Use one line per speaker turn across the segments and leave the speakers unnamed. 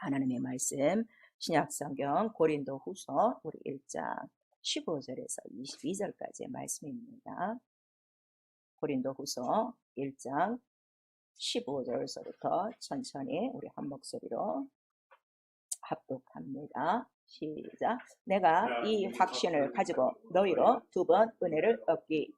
하나님의 말씀 신약성경 고린도후서 우리 1장 15절에서 22절까지의 말씀입니다. 고린도후서 1장 15절서부터 천천히 우리 한 목소리로 합독합니다. 시작. 내가 이 확신을 가지고 너희로 두 번 은혜를 얻기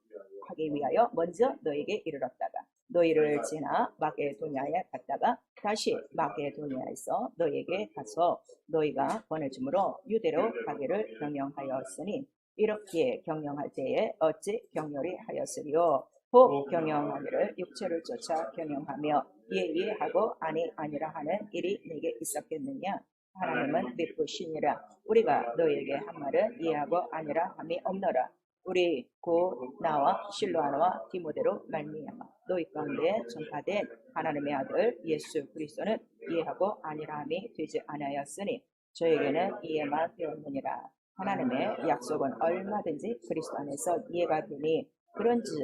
하기 위하여 먼저 너에게 이르렀다가 너희를 지나 마게도냐에 갔다가 다시 마게도냐에서 너희에게 가서 너희가 보내줌으로 유대로 가기를 경영하였으니 이렇게 경영할 때에 어찌 경멸이 하였으리요. 혹 경영하기를 육체를 쫓아 경영하며 예의하고 아니라 하는 일이 내게 있었겠느냐. 하나님은 믿으시니라. 우리가 너희에게 한 말은 이해하고 아니라 함이 없노라. 우리 곧 나와 실로아나와 디모데로 말미암아 너희 가운데 전파된 하나님의 아들 예수 그리스도는 이해하고 아니라 함이 되지 아니하였으니 저에게는 이해만 되었느니라. 하나님의 약속은 얼마든지 그리스도 안에서 이해가 되니 그런즉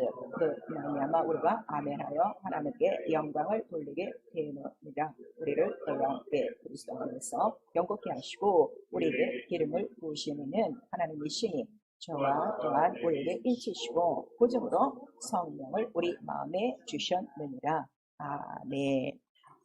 말미암아 우리가 아멘하여 하나님께 영광을 돌리게 되느니라. 우리를 영광의 그리스도 안에서 영광케 하시고 우리에게 기름을 부으시는 하나님이시니 저와 또한 우리에게 인치시고 보증으로 성령을 우리 마음에 주셨느니라. 아멘.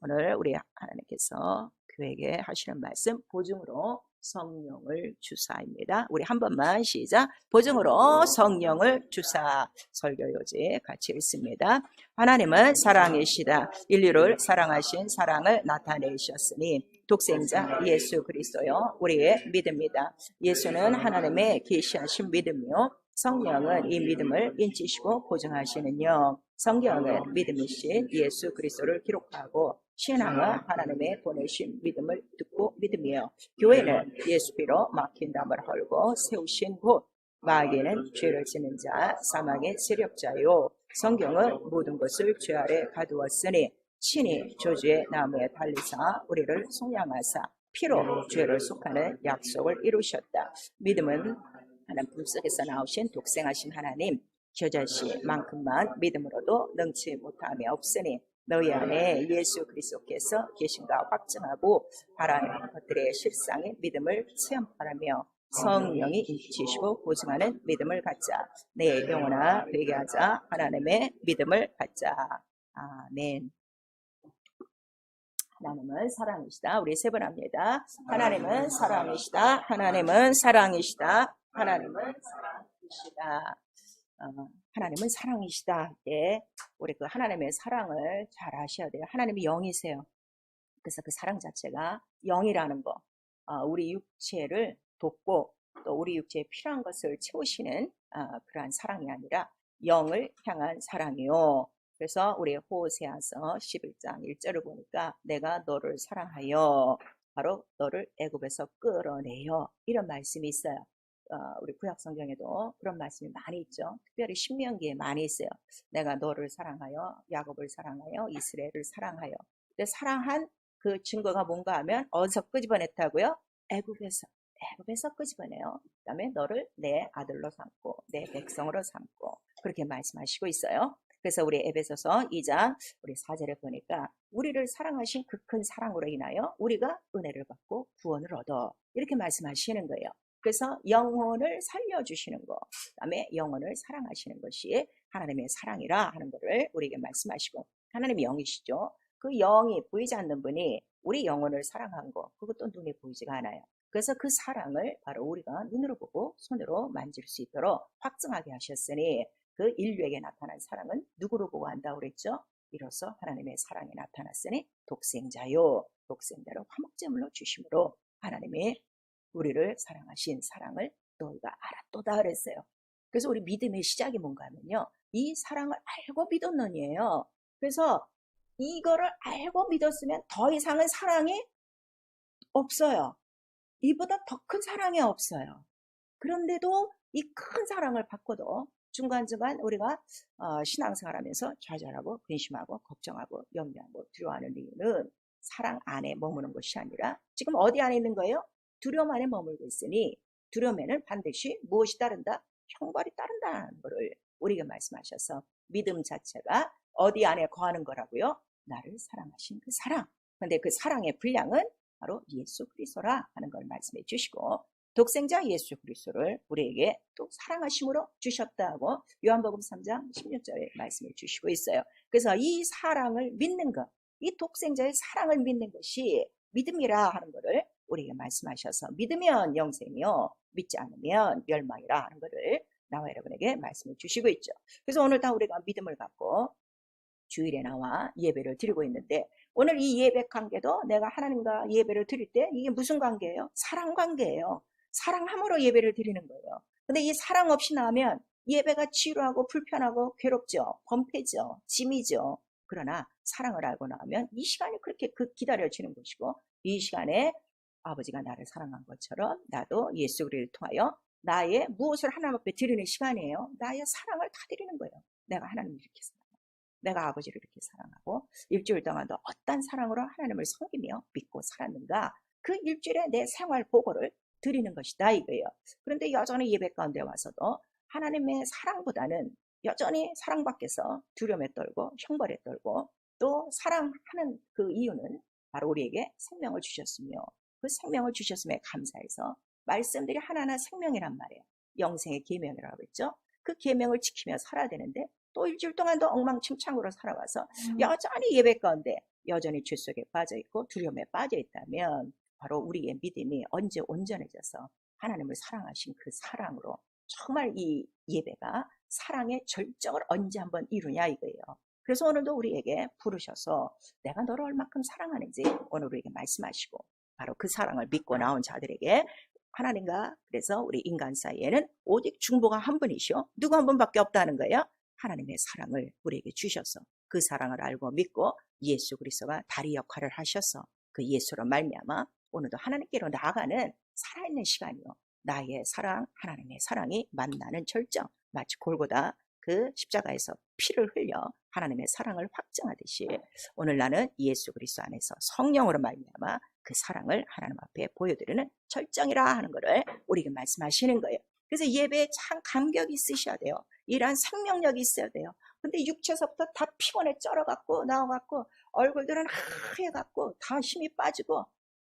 오늘 우리 하나님께서 교회에게 하시는 말씀 보증으로 성령을 주사입니다. 우리 한 번만 시작. 보증으로 성령을 주사. 설교요지 같이 읽습니다. 하나님은 사랑이시다. 인류를 사랑하신 사랑을 나타내셨으니 독생자 예수 그리스도요 우리의 믿음이다. 예수는 하나님의 계시하신 믿음이요 성령은 이 믿음을 인치시고 보증하시는 영. 성경은 믿음이신 예수 그리스도를 기록하고 신앙은 하나님의 보내신 믿음을 듣고 믿음이요 교회는 예수 피로 막힌 담을 헐고 세우신 곳. 마귀는 죄를 지는 자 사망의 세력자요 성경은 모든 것을 죄 아래 가두었으니 친히 저주의 나무에 달리사 우리를 속량하사 피로 죄를 속하는 약속을 이루셨다. 믿음은 하나님 품속에서 나오신 독생하신 하나님 저자시만큼만 믿음으로도 능치 못함이 없으니 너희 안에 예수 그리스도께서 계신가 확증하고 바라는 것들의 실상의 믿음을 체험하라며 성령이 인치시고 보증하는 믿음을 갖자. 내 영혼아 되게 하자. 하나님의 믿음을 갖자. 아멘. 하나님은 사랑이시다. 우리 세 번 합니다. 하나님은 사랑이시다. 하나님은 사랑이시다. 하나님은 사랑이시다. 하나님은 사랑이시다. 때 우리 그 하나님의 사랑을 잘 아셔야 돼요. 하나님이 영이세요. 그래서 그 사랑 자체가 영이라는 거, 우리 육체를 돕고 또 우리 육체에 필요한 것을 채우시는 그러한 사랑이 아니라 영을 향한 사랑이요. 그래서 우리 호세아서 11장 1절을 보니까 내가 너를 사랑하여 바로 너를 애굽에서 끌어내요. 이런 말씀이 있어요. 우리 구약 성경에도 그런 말씀이 많이 있죠. 특별히 신명기에 많이 있어요. 내가 너를 사랑하여 야곱을 사랑하여 이스라엘을 사랑하여. 근데 사랑한 그 증거가 뭔가 하면 어디서 끄집어냈다고요? 애굽에서 끄집어내요. 그 다음에 너를 내 아들로 삼고 내 백성으로 삼고 그렇게 말씀하시고 있어요. 그래서 우리 에베소서 2장 우리 4절에 보니까 우리를 사랑하신 그 큰 사랑으로 인하여 우리가 은혜를 받고 구원을 얻어 이렇게 말씀하시는 거예요. 그래서 영혼을 살려주시는 것, 그 다음에 영혼을 사랑하시는 것이 하나님의 사랑이라 하는 것을 우리에게 말씀하시고 하나님이 영이시죠. 그 영이 보이지 않는 분이 우리 영혼을 사랑한 거 그것도 눈에 보이지가 않아요. 그래서 그 사랑을 바로 우리가 눈으로 보고 손으로 만질 수 있도록 확증하게 하셨으니 그 인류에게 나타난 사랑은 누구로 보고 한다고 그랬죠? 이로써 하나님의 사랑이 나타났으니 독생자요 독생자를 화목제물로 주심으로 하나님의 우리를 사랑하신 사랑을 너희가 알았도다 그랬어요. 그래서 우리 믿음의 시작이 뭔가 하면요 이 사랑을 알고 믿었느니에요. 그래서 이거를 알고 믿었으면 더 이상은 사랑이 없어요. 이보다 더 큰 사랑이 없어요. 그런데도 이 큰 사랑을 받고도 중간중간 우리가 신앙생활하면서 좌절하고 근심하고 걱정하고 염려하고 두려워하는 이유는 사랑 안에 머무는 것이 아니라 지금 어디 안에 있는 거예요? 두려움 안에 머물고 있으니 두려움에는 반드시 무엇이 따른다? 형벌이 따른다는 것을 우리에게 말씀하셔서 믿음 자체가 어디 안에 거하는 거라고요? 나를 사랑하신 그 사랑. 근데 그 사랑의 분량은 바로 예수 그리스도라 하는 걸 말씀해 주시고, 독생자 예수 그리스도를 우리에게 또 사랑하심으로 주셨다고 요한복음 3장 16절에 말씀해 주시고 있어요. 그래서 이 사랑을 믿는 것, 이 독생자의 사랑을 믿는 것이 믿음이라 하는 것을 우리에게 말씀하셔서, 믿으면 영생이요 믿지 않으면 멸망이라 하는 것을 나와 여러분에게 말씀해 주시고 있죠. 그래서 오늘 다 우리가 믿음을 갖고 주일에 나와 예배를 드리고 있는데, 오늘 이 예배 관계도 내가 하나님과 예배를 드릴 때 이게 무슨 관계예요? 사랑 관계예요. 사랑함으로 예배를 드리는 거예요. 근데 이 사랑 없이 나오면 예배가 지루하고 불편하고 괴롭죠. 범패죠. 짐이죠. 그러나 사랑을 알고 나오면 이 시간이 그렇게 기다려지는 것이고, 이 시간에 아버지가 나를 사랑한 것처럼 나도 예수 그리스도를 통하여 나의 무엇을 하나님 앞에 드리는 시간이에요. 나의 사랑을 다 드리는 거예요. 내가 하나님을 이렇게 사랑하고, 내가 아버지를 이렇게 사랑하고, 일주일 동안도 어떤 사랑으로 하나님을 섬기며 믿고 살았는가, 그 일주일에 내 생활 보고를 드리는 것이다 이거예요. 그런데 여전히 예배 가운데 와서도 하나님의 사랑보다는 여전히 사랑 밖에서 두려움에 떨고 형벌에 떨고, 또 사랑하는 그 이유는 바로 우리에게 생명을 주셨으며, 그 생명을 주셨음에 감사해서 말씀들이 하나하나 생명이란 말이에요. 영생의 계명이라고 했죠. 그 계명을 지키며 살아야 되는데 또 일주일 동안도 엉망진창으로 살아와서 여전히 예배 가운데 여전히 죄 속에 빠져있고 두려움에 빠져있다면, 바로 우리의 믿음이 언제 온전해져서 하나님을 사랑하신 그 사랑으로 정말 이 예배가 사랑의 절정을 언제 한번 이루냐 이거예요. 그래서 오늘도 우리에게 부르셔서 내가 너를 얼마큼 사랑하는지 오늘 우리에게 말씀하시고, 바로 그 사랑을 믿고 나온 자들에게 하나님과, 그래서 우리 인간 사이에는 오직 중보가 한 분이시오, 누구 한 분밖에 없다는 거예요. 하나님의 사랑을 우리에게 주셔서 그 사랑을 알고 믿고 예수 그리스도가 다리 역할을 하셔서 그 예수로 말미암아 오늘도 하나님께로 나아가는 살아있는 시간이요, 나의 사랑, 하나님의 사랑이 만나는 절정, 마치 골고다 그 십자가에서 피를 흘려 하나님의 사랑을 확증하듯이 오늘 나는 예수 그리스도 안에서 성령으로 말미암아 그 사랑을 하나님 앞에 보여드리는 절정이라 하는 것을 우리에게 말씀하시는 거예요. 그래서 예배에 참 감격이 있으셔야 돼요. 이러한 생명력이 있어야 돼요. 근데 육체에서부터 다 피곤해 쩔어갖고 나와갖고 얼굴들은 하얘갖고 다 힘이 빠지고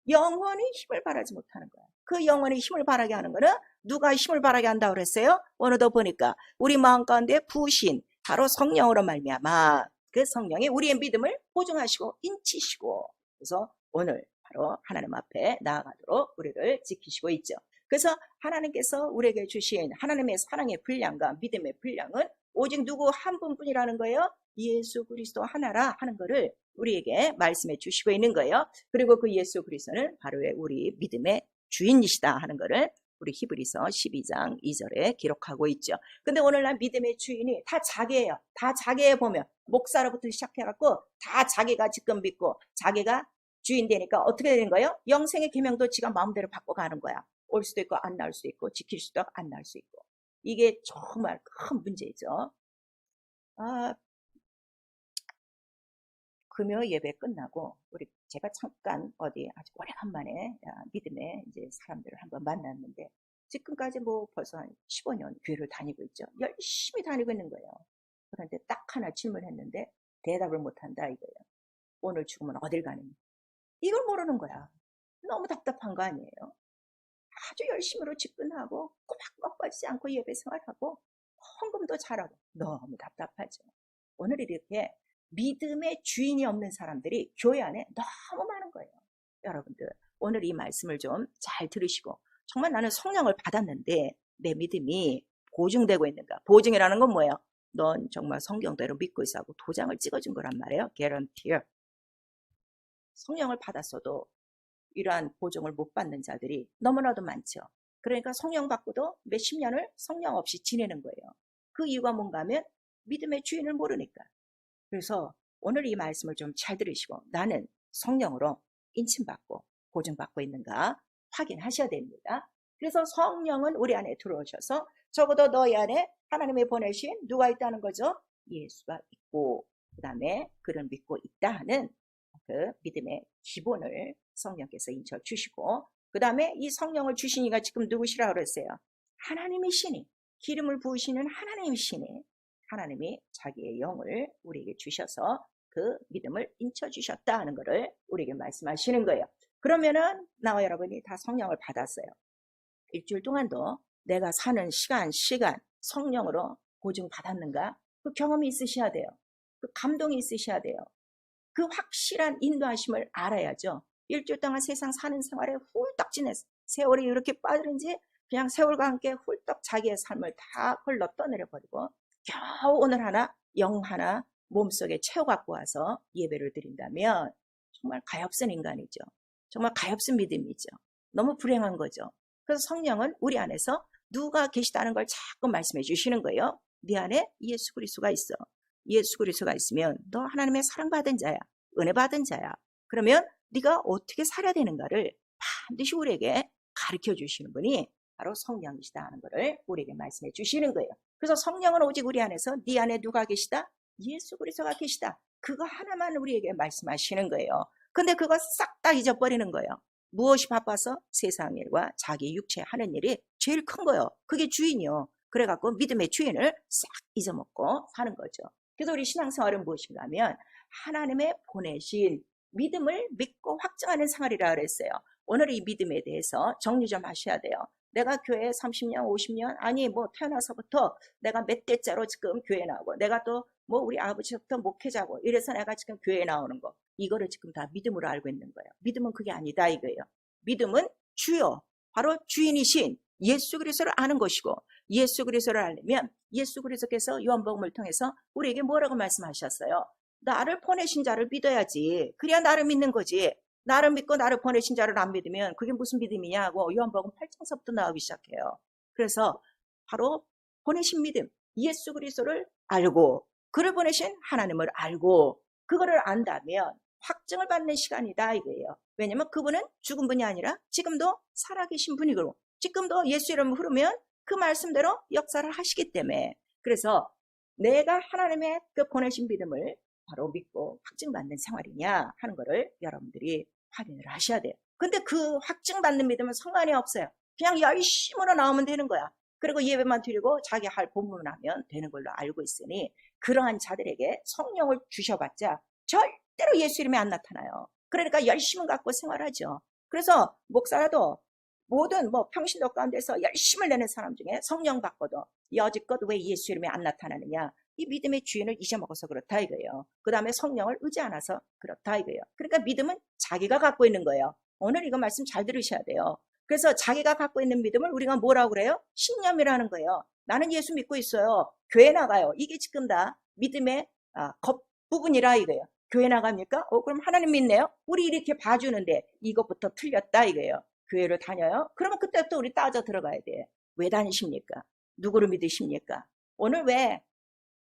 영원히 힘을 발하지 못하는 거예요. 그 영원히 힘을 발하게 하는 거는 누가 힘을 발하게 한다고 그랬어요? 오늘도 보니까 우리 마음 가운데 부으신 바로 성령으로 말미암아 그 성령이 우리의 믿음을 보증하시고 인치시고, 그래서 오늘 바로 하나님 앞에 나아가도록 우리를 지키시고 있죠. 그래서 하나님께서 우리에게 주신 하나님의 사랑의 분량과 믿음의 분량은 오직 누구 한 분뿐이라는 거예요. 예수 그리스도 하나라 하는 것을 우리에게 말씀해 주시고 있는 거예요. 그리고 그 예수 그리스도는 바로 우리 믿음의 주인이시다 하는 것을 우리 히브리서 12장 2절에 기록하고 있죠. 근데 오늘날 믿음의 주인이 다 자기예요. 다 자기에 보면 목사로부터 시작해갖고 다 자기가 지금 믿고 자기가 주인 되니까 어떻게 되는 거예요? 영생의 계명도 지가 마음대로 바꿔가는 거야. 올 수도 있고 안 나올 수도 있고 지킬 수도 있고 안 나올 수 있고. 이게 정말 큰 문제죠. 금요 예배 끝나고 제가 잠깐 어디 아주 오래간만에 믿음의 이제 사람들을 한번 만났는데, 지금까지 뭐 벌써 한 15년 교회를 다니고 있죠. 열심히 다니고 있는 거예요. 그런데 딱 하나 질문했는데 대답을 못한다 이거예요. 오늘 죽으면 어딜 가느냐. 이걸 모르는 거야. 너무 답답한 거 아니에요? 아주 열심히로 직분하고 꼬박꼬박 빠지지 않고 예배 생활하고 헌금도 잘하고 너무 답답하죠. 오늘 이렇게 믿음의 주인이 없는 사람들이 교회 안에 너무 많은 거예요. 여러분들 오늘 이 말씀을 좀 잘 들으시고, 정말 나는 성령을 받았는데 내 믿음이 보증되고 있는가. 보증이라는 건 뭐예요? 넌 정말 성경대로 믿고 있어 하고 도장을 찍어준 거란 말이에요. guarantee. 성령을 받았어도 이러한 보증을 못 받는 자들이 너무나도 많죠. 그러니까 성령 받고도 몇십 년을 성령 없이 지내는 거예요. 그 이유가 뭔가 하면 믿음의 주인을 모르니까. 그래서 오늘 이 말씀을 좀 잘 들으시고 나는 성령으로 인침받고 보증받고 있는가 확인하셔야 됩니다. 그래서 성령은 우리 안에 들어오셔서 적어도 너희 안에 하나님이 보내신 누가 있다는 거죠? 예수가 있고, 그 다음에 그를 믿고 있다 하는 그 믿음의 기본을 성령께서 인쳐주시고, 그 다음에 이 성령을 주신 이가 지금 누구시라고 그랬어요? 하나님이시니, 기름을 부으시는 하나님이시니, 하나님이 자기의 영을 우리에게 주셔서 그 믿음을 인쳐주셨다 하는 것을 우리에게 말씀하시는 거예요. 그러면은 나와 여러분이 다 성령을 받았어요. 일주일 동안도 내가 사는 시간 성령으로 보증받았는가? 그 경험이 있으셔야 돼요. 그 감동이 있으셔야 돼요. 그 확실한 인도하심을 알아야죠. 일주일 동안 세상 사는 생활에 훌떡 지냈어. 세월이 이렇게 빠르는지 그냥 세월과 함께 훌떡 자기의 삶을 다 흘러 떠내려버리고 겨우 오늘 하나 영 하나 몸속에 채워갖고 와서 예배를 드린다면 정말 가엾은 인간이죠. 정말 가엾은 믿음이죠. 너무 불행한 거죠. 그래서 성령은 우리 안에서 누가 계시다는 걸 자꾸 말씀해 주시는 거예요. 네 안에 예수 그리스도가 있어. 예수 그리스도가 있으면 너 하나님의 사랑받은 자야. 은혜 받은 자야. 그러면 네가 어떻게 살아야 되는가를 반드시 우리에게 가르쳐 주시는 분이 바로 성령이시다 하는 것을 우리에게 말씀해 주시는 거예요. 그래서 성령은 오직 우리 안에서 네 안에 누가 계시다? 예수 그리스도가 계시다. 그거 하나만 우리에게 말씀하시는 거예요. 근데 그거 싹 다 잊어버리는 거예요. 무엇이 바빠서? 세상 일과 자기 육체 하는 일이 제일 큰 거예요. 그게 주인이요. 그래갖고 믿음의 주인을 싹 잊어먹고 사는 거죠. 그래서 우리 신앙생활은 무엇인가 하면 하나님의 보내신 믿음을 믿고 확증하는 생활이라 그랬어요. 오늘 이 믿음에 대해서 정리 좀 하셔야 돼요. 내가 교회에 30년, 50년, 아니 뭐 태어나서부터 내가 몇 대째로 지금 교회 나오고 내가 또 뭐 우리 아버지부터 목회자고 이래서 내가 지금 교회에 나오는 거 이거를 지금 다 믿음으로 알고 있는 거예요. 믿음은 그게 아니다 이거예요. 믿음은 주요, 바로 주인이신 예수 그리스도를 아는 것이고 예수 그리스도를 알려면 예수 그리스도께서 요한복음을 통해서 우리에게 뭐라고 말씀하셨어요? 나를 보내신 자를 믿어야지. 그래야 나를 믿는 거지. 나를 믿고 나를 보내신 자를 안 믿으면 그게 무슨 믿음이냐고 요한복음 8장서부터 나오기 시작해요. 그래서 바로 보내신 믿음, 예수 그리스도를 알고 그를 보내신 하나님을 알고 그거를 안다면 확증을 받는 시간이다 이거예요. 왜냐면 그분은 죽은 분이 아니라 지금도 살아계신 분이고 지금도 예수 이름을 부르면 그 말씀대로 역사를 하시기 때문에 그래서 내가 하나님의 그 보내신 믿음을 바로 믿고 확증받는 생활이냐 하는 거를 여러분들이 확인을 하셔야 돼요. 근데 그 확증받는 믿음은 상관이 없어요. 그냥 열심으로 나오면 되는 거야. 그리고 예배만 드리고 자기 할 본분을 하면 되는 걸로 알고 있으니 그러한 자들에게 성령을 주셔봤자 절대로 예수 이름이 안 나타나요. 그러니까 열심을 갖고 생활하죠. 그래서 목사라도 모든 뭐 평신도 가운데서 열심을 내는 사람 중에 성령 받고도 여지껏 왜 예수 이름이 안 나타나느냐? 이 믿음의 주인을 잊어먹어서 그렇다 이거예요. 그 다음에 성령을 의지 않아서 그렇다 이거예요. 그러니까 믿음은 자기가 갖고 있는 거예요. 오늘 이거 말씀 잘 들으셔야 돼요. 그래서 자기가 갖고 있는 믿음을 우리가 뭐라고 그래요? 신념이라는 거예요. 나는 예수 믿고 있어요. 교회 나가요. 이게 지금 다 믿음의 겉부분이라 이거예요. 교회 나갑니까? 그럼 하나님 믿네요? 우리 이렇게 봐주는데 이것부터 틀렸다 이거예요. 교회를 다녀요? 그러면 그때부터 우리 따져 들어가야 돼. 왜 다니십니까? 누구를 믿으십니까? 오늘 왜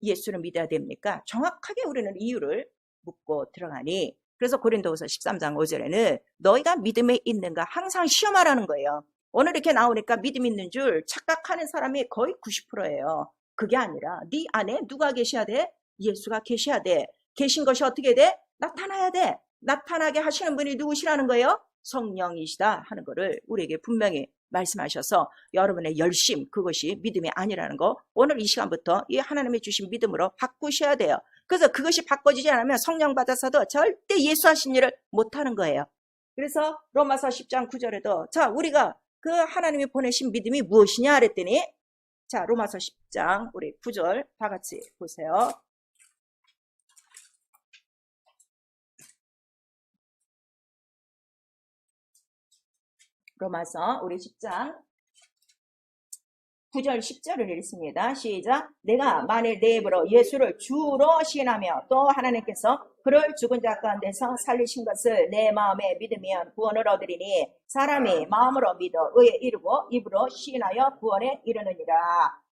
예수를 믿어야 됩니까? 정확하게 우리는 이유를 묻고 들어가니 그래서 고린도후서 13장 5절에는 너희가 믿음에 있는가 항상 시험하라는 거예요. 오늘 이렇게 나오니까 믿음 있는 줄 착각하는 사람이 거의 90%예요. 그게 아니라 네 안에 누가 계셔야 돼? 예수가 계셔야 돼. 계신 것이 어떻게 돼? 나타나야 돼. 나타나게 하시는 분이 누구시라는 거예요? 성령이시다 하는 거를 우리에게 분명히 말씀하셔서 여러분의 열심 그것이 믿음이 아니라는 거 오늘 이 시간부터 이 하나님이 주신 믿음으로 바꾸셔야 돼요. 그래서 그것이 바꿔지지 않으면 성령 받아서도 절대 예수 하신 일을 못하는 거예요. 그래서 로마서 10장 9절에도 자 우리가 그 하나님이 보내신 믿음이 무엇이냐 그랬더니 자 로마서 10장 우리 9절 다 같이 보세요. 로마서 우리 10장 9절 10절을 읽습니다. 시작. 내가 만일 내 입으로 예수를 주로 시인하며 또 하나님께서 그를 죽은 자 가운데서 살리신 것을 내 마음에 믿으면 구원을 얻으리니 사람이 마음으로 믿어 의에 이르고 입으로 시인하여 구원에 이르느니라.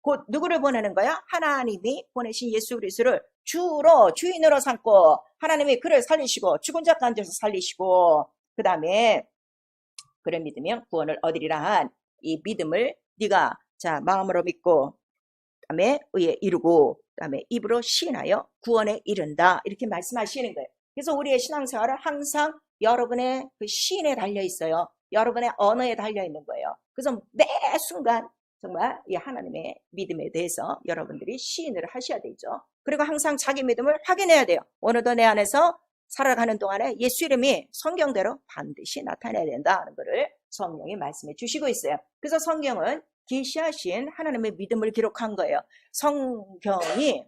곧 누구를 보내는 거야? 하나님이 보내신 예수 그리스도를 주로 주인으로 삼고 하나님이 그를 살리시고 죽은 자 가운데서 살리시고 그 다음에 그를 믿으면 구원을 얻으리라 한 이 믿음을 네가 자 마음으로 믿고 그다음에 의에 이르고 그다음에 입으로 시인하여 구원에 이른다 이렇게 말씀하시는 거예요. 그래서 우리의 신앙생활은 항상 여러분의 그 시인에 달려 있어요. 여러분의 언어에 달려 있는 거예요. 그래서 매 순간 정말 이 하나님의 믿음에 대해서 여러분들이 시인을 하셔야 되죠. 그리고 항상 자기 믿음을 확인해야 돼요. 오늘도 내 안에서 살아가는 동안에 예수 이름이 성경대로 반드시 나타나야 된다 하는 것을 성령이 말씀해 주시고 있어요. 그래서 성경은 계시하신 하나님의 믿음을 기록한 거예요. 성경이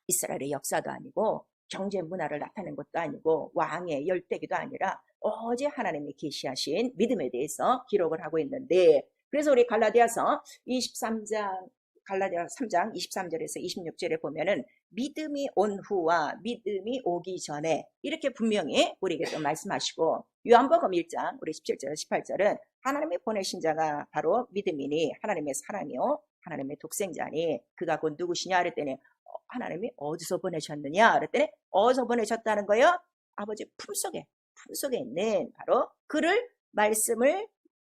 이스라엘의 역사도 아니고 경제 문화를 나타낸 것도 아니고 왕의 열대기도 아니라 오직 하나님이 계시하신 믿음에 대해서 기록을 하고 있는데, 그래서 우리 갈라디아서 23장 갈라디아 3장 23절에서 26절에 보면은 믿음이 온 후와 믿음이 오기 전에 이렇게 분명히 우리에게 또 말씀하시고, 요한복음 1장 우리 17절 18절은 하나님이 보내신 자가 바로 믿음이니 하나님의 사랑이요 하나님의 독생자니 그가 곧 누구시냐 그랬더니 하나님이 어디서 보내셨느냐 그랬더니 어디서 보내셨다는 거예요? 아버지 품속에 있는 바로 그를 말씀을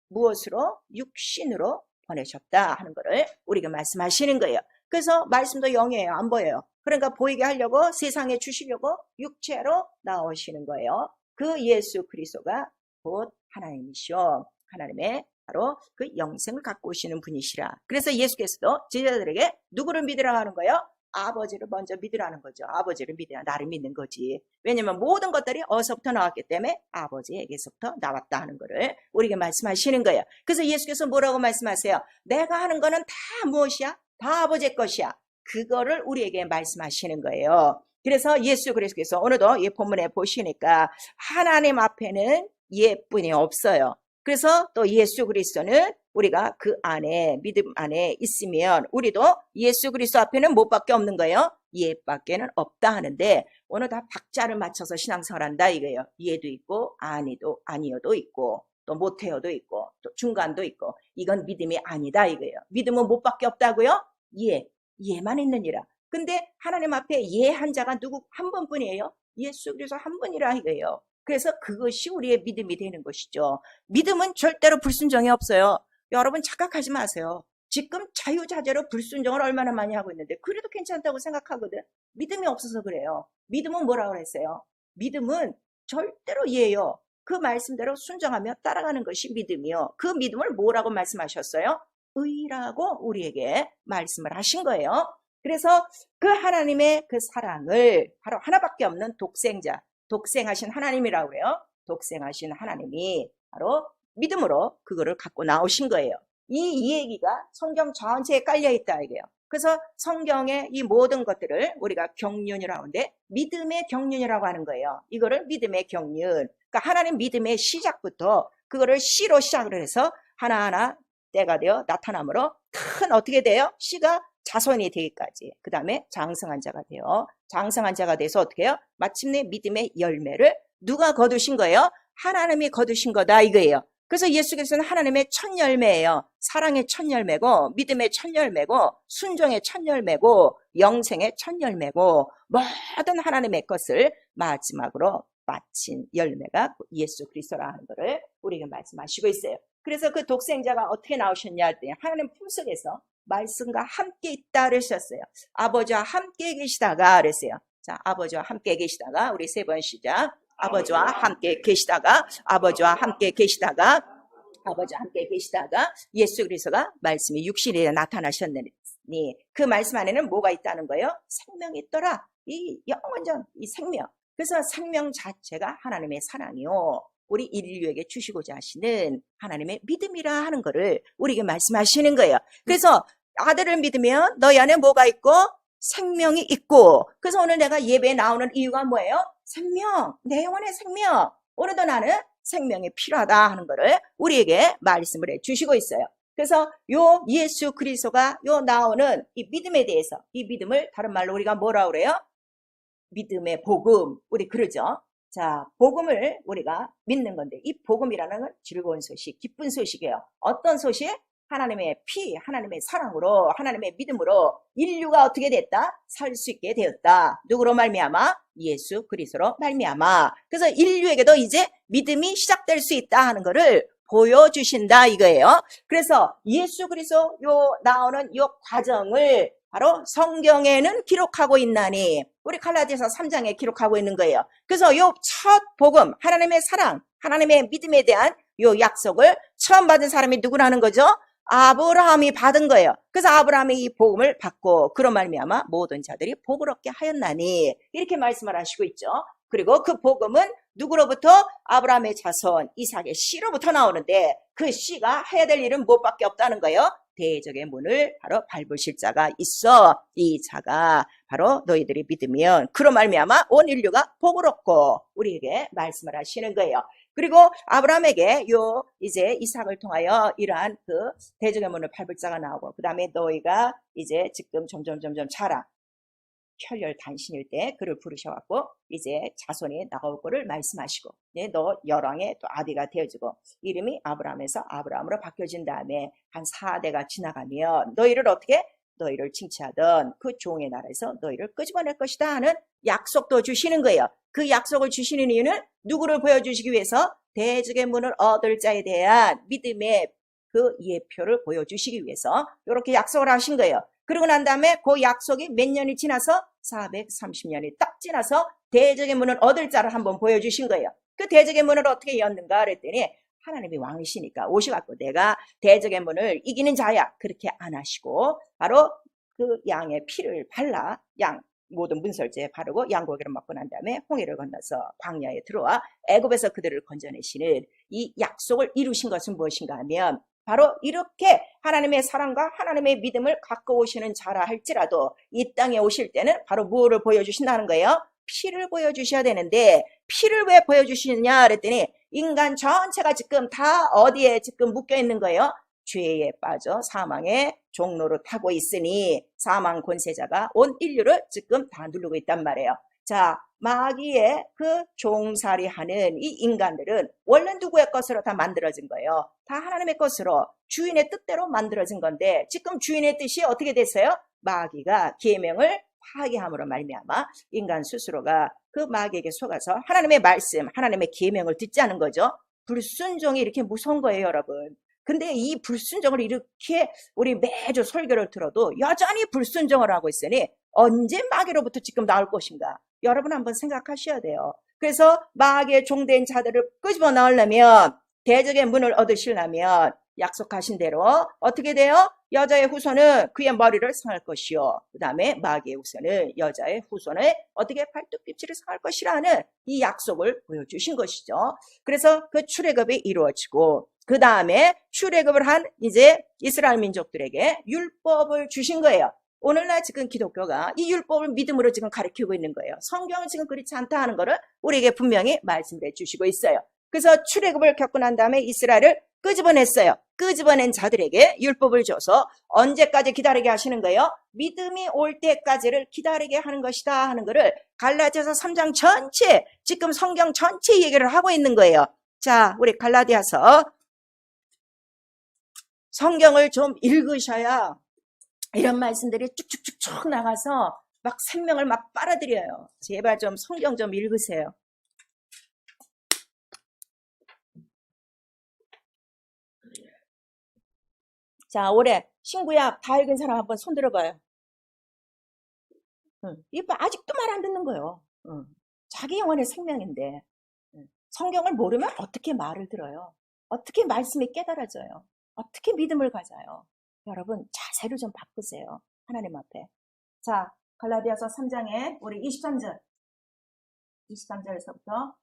무엇으로? 육신으로 보내셨다 하는 것을 우리가 말씀하시는 거예요. 그래서 말씀도 영이에요. 안 보여요. 그러니까 보이게 하려고 세상에 주시려고 육체로 나오시는 거예요. 그 예수 그리스도가 곧 하나님이시오. 하나님의 바로 그 영생을 갖고 오시는 분이시라. 그래서 예수께서도 제자들에게 누구를 믿으라 하는 거예요? 아버지를 먼저 믿으라는 거죠. 아버지를 믿어야 나를 믿는 거지. 왜냐면 모든 것들이 어디서부터 나왔기 때문에 아버지에게서부터 나왔다 하는 거를 우리에게 말씀하시는 거예요. 그래서 예수께서 뭐라고 말씀하세요? 내가 하는 거는 다 무엇이야? 다 아버지의 것이야. 그거를 우리에게 말씀하시는 거예요. 그래서 예수 그리스도께서 오늘도 이 본문에 보시니까 하나님 앞에는 예뿐이 없어요. 그래서 또 예수 그리스도는 우리가 그 안에 믿음 안에 있으면 우리도 예수 그리스도 앞에는 뭐밖에 없는 거예요? 예밖에는 없다 하는데 오늘 다 박자를 맞춰서 신앙생활한다 이거예요. 예도 있고 아니어도 있고 또 못해요도 있고 또 중간도 있고 이건 믿음이 아니다 이거예요. 믿음은 뭐밖에 없다고요? 예만 있느니라. 근데 하나님 앞에 예 한 자가 누구 한 번뿐이에요? 예수 그리스도 한 분이라 이거예요. 그래서 그것이 우리의 믿음이 되는 것이죠. 믿음은 절대로 불순종이 없어요. 여러분 착각하지 마세요. 지금 자유자재로 불순종을 얼마나 많이 하고 있는데 그래도 괜찮다고 생각하거든. 믿음이 없어서 그래요. 믿음은 뭐라고 그랬어요? 믿음은 절대로 예요. 그 말씀대로 순종하며 따라가는 것이 믿음이요. 그 믿음을 뭐라고 말씀하셨어요? 의라고 우리에게 말씀을 하신 거예요. 그래서 그 하나님의 그 사랑을 바로 하나밖에 없는 독생하신 하나님이라고 그래요. 독생하신 하나님이 바로 믿음으로 그거를 갖고 나오신 거예요. 이 얘기가 성경 전체에 깔려 있다 이게요. 그래서 성경의 이 모든 것들을 우리가 경륜이라고 하는데 믿음의 경륜이라고 하는 거예요. 이거를 믿음의 경륜. 그러니까 하나님 믿음의 시작부터 그거를 씨로 시작을 해서 하나하나 때가 되어 나타남으로 큰 어떻게 돼요? 씨가 자손이 되기까지. 그 다음에 장성한 자가 돼요. 장성한 자가 돼서 어떻게 해요? 마침내 믿음의 열매를 누가 거두신 거예요? 하나님이 거두신 거다 이거예요. 그래서 예수께서는 하나님의 첫 열매예요. 사랑의 첫 열매고 믿음의 첫 열매고 순종의 첫 열매고 영생의 첫 열매고 모든 하나님의 것을 마지막으로 마친 열매가 예수 그리스도라 하는 것을 우리에게 말씀하시고 있어요. 그래서 그 독생자가 어떻게 나오셨냐 할 때 하나님 품속에서 말씀과 함께 있다 그러셨어요. 아버지와 함께 계시다가 그랬어요. 자, 아버지와 함께 계시다가 우리 세 번 시작. 아버지와 함께 계시다가 아버지와 함께 계시다가 아버지와 함께 계시다가 예수 그리스도가 말씀이 육신에 나타나셨느니 그 말씀 안에는 뭐가 있다는 거예요? 생명이 있더라. 이 영원전 이 생명. 그래서 생명 자체가 하나님의 사랑이요. 우리 인류에게 주시고자 하시는 하나님의 믿음이라 하는 것을 우리에게 말씀하시는 거예요. 그래서 아들을 믿으면 너희 안에 뭐가 있고 생명이 있고. 그래서 오늘 내가 예배에 나오는 이유가 뭐예요? 생명, 내 영혼의 생명. 오늘도 나는 생명이 필요하다 하는 것을 우리에게 말씀을 해주시고 있어요. 그래서 요 예수 그리스도가 요 나오는 이 믿음에 대해서 이 믿음을 다른 말로 우리가 뭐라고 그래요? 믿음의 복음. 우리 그러죠. 자, 복음을 우리가 믿는 건데 이 복음이라는 건 즐거운 소식, 기쁜 소식이에요. 어떤 소식? 하나님의 피, 하나님의 사랑으로, 하나님의 믿음으로 인류가 어떻게 됐다? 살 수 있게 되었다. 누구로 말미암아? 예수 그리스도로 말미암아. 그래서 인류에게도 이제 믿음이 시작될 수 있다 하는 것을 보여주신다 이거예요. 그래서 예수 그리스도 요 나오는 요 과정을 바로 성경에는 기록하고 있나니 우리 갈라디아서 3장에 기록하고 있는 거예요. 그래서 요 첫 복음, 하나님의 사랑, 하나님의 믿음에 대한 요 약속을 처음 받은 사람이 누구라는 거죠? 아브라함이 받은 거예요. 그래서 아브라함이 이 복음을 받고 그런 말미암아 모든 자들이 복을 얻게 하였나니 이렇게 말씀을 하시고 있죠. 그리고 그 복음은 누구로부터? 아브라함의 자손 이삭의 씨로부터 나오는데 그 씨가 해야 될 일은 무엇밖에 없다는 거예요. 대적의 문을 바로 밟으실 자가 있어. 이 자가 바로 너희들이 믿으면 그로 말미암아 온 인류가 복을 얻고 우리에게 말씀을 하시는 거예요. 그리고 아브라함에게 요 이제 이삭을 통하여 이러한 그 대적의 문을 밟을 자가 나오고 그 다음에 너희가 이제 지금 점점 자라 혈혈 단신일 때 그를 부르셔갖고 이제 자손이 나올 거를 말씀하시고 너 열왕의 또 아비가 되어지고 이름이 아브라함에서 아브라함으로 바뀌어진 다음에 한 4대가 지나가면 너희를 어떻게? 너희를 칭찬하던 그 종의 나라에서 너희를 끄집어낼 것이다 하는 약속도 주시는 거예요. 그 약속을 주시는 이유는 누구를 보여주시기 위해서? 대적의 문을 얻을 자에 대한 믿음의 그 예표를 보여주시기 위해서 이렇게 약속을 하신 거예요. 그러고 난 다음에 그 약속이 몇 년이 지나서 430년이 딱 지나서 대적의 문을 얻을 자를 한번 보여주신 거예요. 그 대적의 문을 어떻게 였는가 그랬더니 하나님이 왕이시니까 오셔갖고 내가 대적의 문을 이기는 자야 그렇게 안 하시고 바로 그 양의 피를 발라 양 모든 문설주에 바르고 양고기를 먹고 난 다음에 홍해를 건너서 광야에 들어와 애굽에서 그들을 건져내시는 이 약속을 이루신 것은 무엇인가 하면 바로 이렇게 하나님의 사랑과 하나님의 믿음을 갖고 오시는 자라 할지라도 이 땅에 오실 때는 바로 무엇을 보여주신다는 거예요? 피를 보여주셔야 되는데 피를 왜 보여주시느냐 그랬더니 인간 전체가 지금 다 어디에 지금 묶여 있는 거예요? 죄에 빠져 사망의 종로로 타고 있으니 사망 권세자가 온 인류를 지금 다 누르고 있단 말이에요. 자, 마귀의 그 종살이하는 이 인간들은 원래 누구의 것으로 다 만들어진 거예요. 다 하나님의 것으로 주인의 뜻대로 만들어진 건데 지금 주인의 뜻이 어떻게 됐어요? 마귀가 계명을 파괴함으로 말미암아 인간 스스로가 그 마귀에게 속아서 하나님의 말씀, 하나님의 계명을 듣지 않은 거죠. 불순종이 이렇게 무서운 거예요, 여러분. 근데 이 불순종을 이렇게 우리 매주 설교를 들어도 여전히 불순종을 하고 있으니 언제 마귀로부터 지금 나올 것인가? 여러분 한번 생각하셔야 돼요. 그래서 마귀의 종된 자들을 끄집어 나오려면 대적의 문을 얻으시려면 약속하신 대로 어떻게 돼요? 여자의 후손은 그의 머리를 상할 것이요. 그 다음에 마귀의 후손은 여자의 후손의 어떻게 발톱깃치를 상할 것이라는 이 약속을 보여주신 것이죠. 그래서 그 출애굽이 이루어지고 그 다음에 출애굽을 한 이제 이스라엘 민족들에게 율법을 주신 거예요. 오늘날 지금 기독교가 이 율법을 믿음으로 지금 가르치고 있는 거예요. 성경은 지금 그렇지 않다 하는 거를 우리에게 분명히 말씀해 주시고 있어요. 그래서 출애굽을 겪고 난 다음에 이스라엘을 끄집어냈어요. 끄집어낸 자들에게 율법을 줘서 언제까지 기다리게 하시는 거예요? 믿음이 올 때까지를 기다리게 하는 것이다 하는 거를 갈라디아서 3장 전체 지금 성경 전체 얘기를 하고 있는 거예요. 자, 우리 갈라디아서 성경을 좀 읽으셔야 이런 말씀들이 쭉쭉쭉쭉 나가서 막 생명을 막 빨아들여요. 제발 좀 성경 좀 읽으세요. 자, 올해 신구약 다 읽은 사람 한번 손 들어봐요. 이거 아직도 말 안 듣는 거예요. 자기 영혼의 생명인데 성경을 모르면 어떻게 말을 들어요? 어떻게 말씀이 깨달아져요? 어떻게 믿음을 가져요? 여러분 자세를 좀 바꾸세요. 하나님 앞에. 자, 갈라디아서 3장에 우리 23절에서부터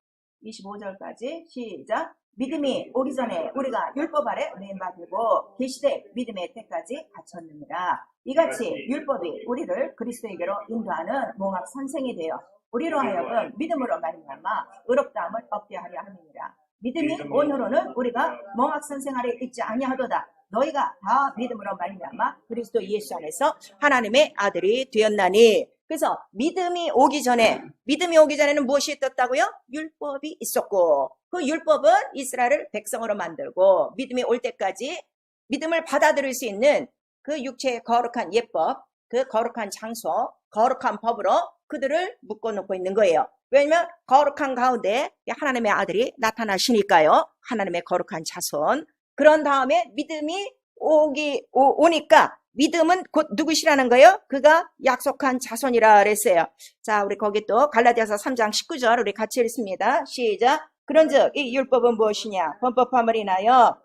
25절까지 시작. 믿음이 오기 전에 우리가 율법 아래 매맞고 계시되 믿음의 때까지 갇혔느니라. 이같이 율법이 우리를 그리스도에게로 인도하는 몽학 선생이 되어 우리로 하여금 믿음으로 말미암아 의롭다함을 얻게 하려 함이니라. 믿음이 오늘로는 우리가 몽학 선생 아래 있지 아니하도다. 너희가 다 믿음으로 말미암아 그리스도 예수 안에서 하나님의 아들이 되었나니. 그래서 믿음이 오기 전에는 무엇이 있었다고요? 율법이 있었고 그 율법은 이스라엘을 백성으로 만들고 믿음이 올 때까지 믿음을 받아들일 수 있는 그 육체의 거룩한 예법, 그 거룩한 장소, 거룩한 법으로 그들을 묶어놓고 있는 거예요. 왜냐면 거룩한 가운데 하나님의 아들이 나타나시니까요. 하나님의 거룩한 자손. 그런 다음에 믿음이 오니까 믿음은 곧 누구시라는 거예요? 그가 약속한 자손이라 그랬어요. 자, 우리 거기 또 갈라디아서 3장 19절 우리 같이 읽습니다. 시작. 그런즉 이 율법은 무엇이냐? 범법함을 인하여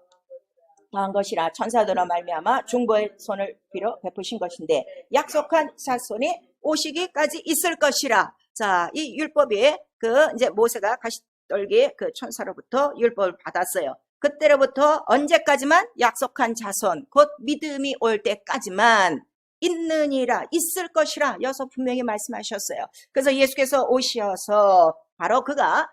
더한 것이라 천사들로 말미암아 중보의 손을 빌어 베푸신 것인데 약속한 자손이 오시기까지 있을 것이라. 자, 이 율법이 이제 모세가 가시떨기 그 천사로부터 율법을 받았어요. 그때로부터 언제까지만? 약속한 자손, 곧 믿음이 올 때까지만 있느니라, 있을 것이라 여서 분명히 말씀하셨어요. 그래서 예수께서 오셔서 바로 그가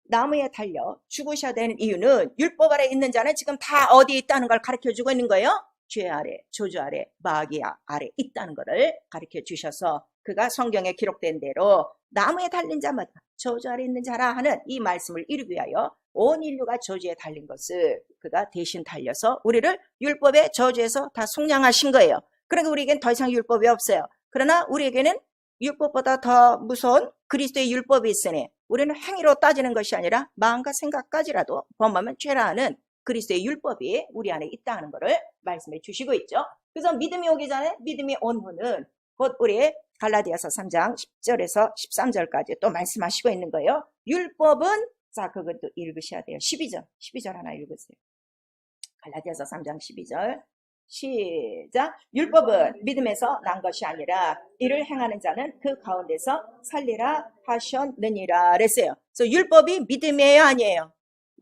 나무에 달려 죽으셔야 되는 이유는 율법 아래 있는 자는 지금 다 어디에 있다는 걸 가르쳐주고 있는 거예요. 죄 아래, 저주 아래, 마귀 아래 있다는 것을 가르쳐 주셔서 그가 성경에 기록된 대로 나무에 달린 자마다 저주 아래 있는 자라 하는 이 말씀을 이루기 위하여 온 인류가 저주에 달린 것을 그가 대신 달려서 우리를 율법의 저주에서 다 속량하신 거예요. 그러니까 우리에겐 더 이상 율법이 없어요. 그러나 우리에게는 율법보다 더 무서운 그리스도의 율법이 있으니 우리는 행위로 따지는 것이 아니라 마음과 생각까지라도 범하면 죄라 하는 그리스도의 율법이 우리 안에 있다는 것을 말씀해 주시고 있죠. 그래서 믿음이 오기 전에 믿음이 온 후는 곧 우리 갈라디아서 3장 10절에서 13절까지 또 말씀하시고 있는 거예요. 율법은, 자, 그것도 읽으셔야 돼요. 12절 하나 읽으세요. 갈라디아서 3장 12절 시작. 율법은 믿음에서 난 것이 아니라 이를 행하는 자는 그 가운데서 살리라 하셨느니라 그랬어요. 그래서 율법이 믿음이에요, 아니에요?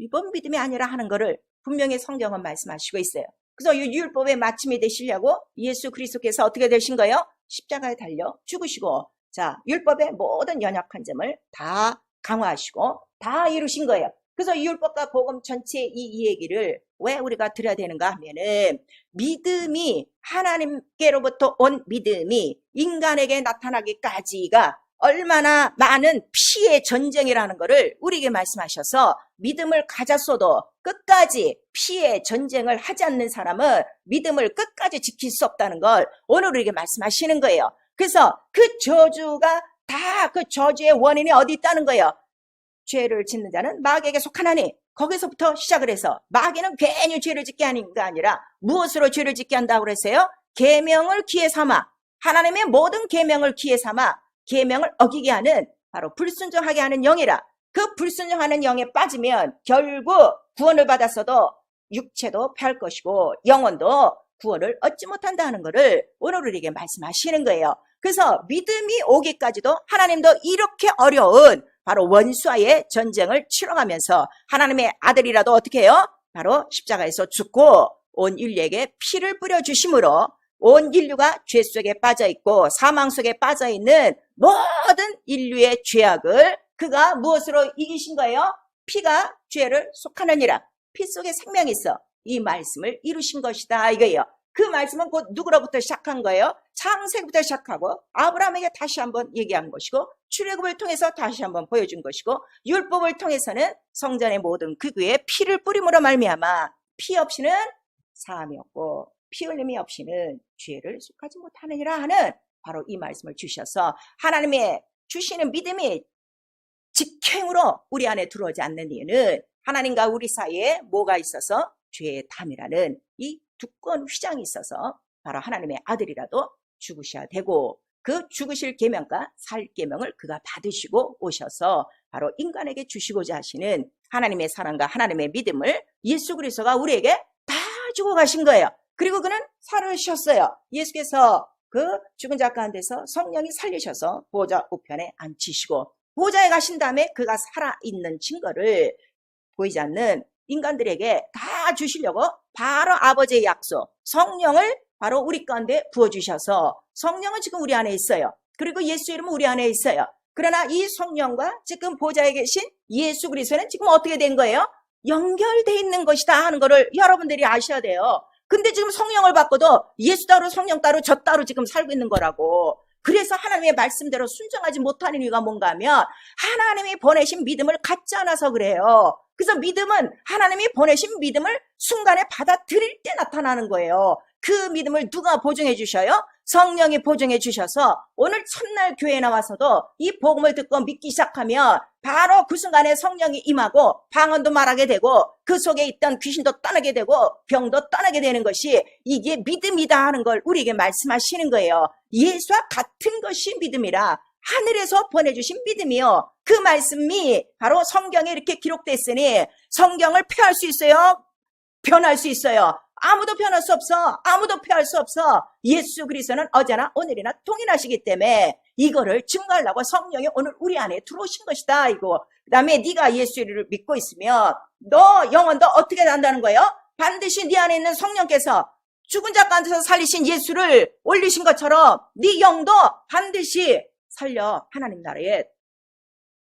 율법은 믿음이 아니라 하는 거를 분명히 성경은 말씀하시고 있어요. 그래서 이 율법의 마침이 되시려고 예수 그리스도께서 어떻게 되신 거예요? 십자가에 달려 죽으시고, 자, 율법의 모든 연약한 점을 다 강화하시고 다 이루신 거예요. 그래서 이 율법과 복음 전체 이 얘기를 왜 우리가 들어야 되는가 하면은 믿음이, 하나님께로부터 온 믿음이 인간에게 나타나기까지가 얼마나 많은 피의 전쟁이라는 것을 우리에게 말씀하셔서 믿음을 가졌어도 끝까지 피의 전쟁을 하지 않는 사람은 믿음을 끝까지 지킬 수 없다는 걸 오늘 우리에게 말씀하시는 거예요. 그래서 그 저주가 다 그 저주의 원인이 어디 있다는 거예요. 죄를 짓는 자는 마귀에게 속하나니, 거기서부터 시작을 해서 마귀는 괜히 죄를 짓게 하는 게 아니라 무엇으로 죄를 짓게 한다고 그랬어요? 계명을 기회 삼아, 하나님의 모든 계명을 기회 삼아 계명을 어기게 하는, 바로 불순종하게 하는 영이라. 그 불순종하는 영에 빠지면 결국 구원을 받았어도 육체도 패할 것이고 영혼도 구원을 얻지 못한다는 것을 오늘 우리에게 말씀하시는 거예요. 그래서 믿음이 오기까지도 하나님도 이렇게 어려운 바로 원수와의 전쟁을 치러가면서 하나님의 아들이라도 어떻게 해요? 바로 십자가에서 죽고 온 인류에게 피를 뿌려주심으로 온 인류가 죄 속에 빠져있고 사망 속에 빠져있는 모든 인류의 죄악을 그가 무엇으로 이기신 거예요? 피가 죄를 속하느니라. 피 속에 생명이 있어 이 말씀을 이루신 것이다 이거예요. 그 말씀은 곧 누구로부터 시작한 거예요? 창세기부터 시작하고 아브라함에게 다시 한번 얘기한 것이고 출애굽을 통해서 다시 한번 보여준 것이고 율법을 통해서는 성전의 모든 극위에 피를 뿌림으로 말미암아 피 없이는 사함이 없고 피 흘림이 없이는 죄를 속하지 못하느니라 하는 바로 이 말씀을 주셔서 하나님의 주시는 믿음이 직행으로 우리 안에 들어오지 않는 이유는 하나님과 우리 사이에 뭐가 있어서? 죄의 담이라는 이 두꺼운 휘장이 있어서 바로 하나님의 아들이라도 죽으셔야 되고 그 죽으실 계명과 살 계명을 그가 받으시고 오셔서 바로 인간에게 주시고자 하시는 하나님의 사랑과 하나님의 믿음을 예수 그리스도가 우리에게 다 주고 가신 거예요. 그리고 그는 살으셨어요. 예수께서 그 죽은 자 가운데서 성령이 살리셔서 보좌 우편에 앉히시고 보좌에 가신 다음에 그가 살아있는 증거를 보이지 않는 인간들에게 다 주시려고 바로 아버지의 약속 성령을 바로 우리 가운데 부어주셔서 성령은 지금 우리 안에 있어요. 그리고 예수 이름은 우리 안에 있어요. 그러나 이 성령과 지금 보좌에 계신 예수 그리스도는 지금 어떻게 된 거예요? 연결되어 있는 것이다 하는 것을 여러분들이 아셔야 돼요. 근데 지금 성령을 받고도 예수 따로 성령 따로 저 따로 지금 살고 있는 거라고. 그래서 하나님의 말씀대로 순종하지 못하는 이유가 뭔가 하면 하나님이 보내신 믿음을 갖지 않아서 그래요. 그래서 믿음은 하나님이 보내신 믿음을 순간에 받아들일 때 나타나는 거예요. 그 믿음을 누가 보증해 주셔요? 성령이 보증해 주셔서 오늘 첫날 교회에 나와서도 이 복음을 듣고 믿기 시작하면 바로 그 순간에 성령이 임하고 방언도 말하게 되고 그 속에 있던 귀신도 떠나게 되고 병도 떠나게 되는 것이 이게 믿음이다 하는 걸 우리에게 말씀하시는 거예요. 예수와 같은 것이 믿음이라 하늘에서 보내주신 믿음이요. 그 말씀이 바로 성경에 이렇게 기록됐으니 성경을 폐할 수 있어요? 변할 수 있어요. 아무도 변할 수 없어. 아무도 피할 수 없어. 예수 그리스도는 어제나 오늘이나 동일하시기 때문에 이거를 증거하려고 성령이 오늘 우리 안에 들어오신 것이다. 이거. 그 다음에 네가 예수를 믿고 있으면 너 영혼도 어떻게 한다는 거예요? 반드시 네 안에 있는 성령께서 죽은 자 가운데서 살리신 예수를 올리신 것처럼 네 영도 반드시 살려 하나님 나라에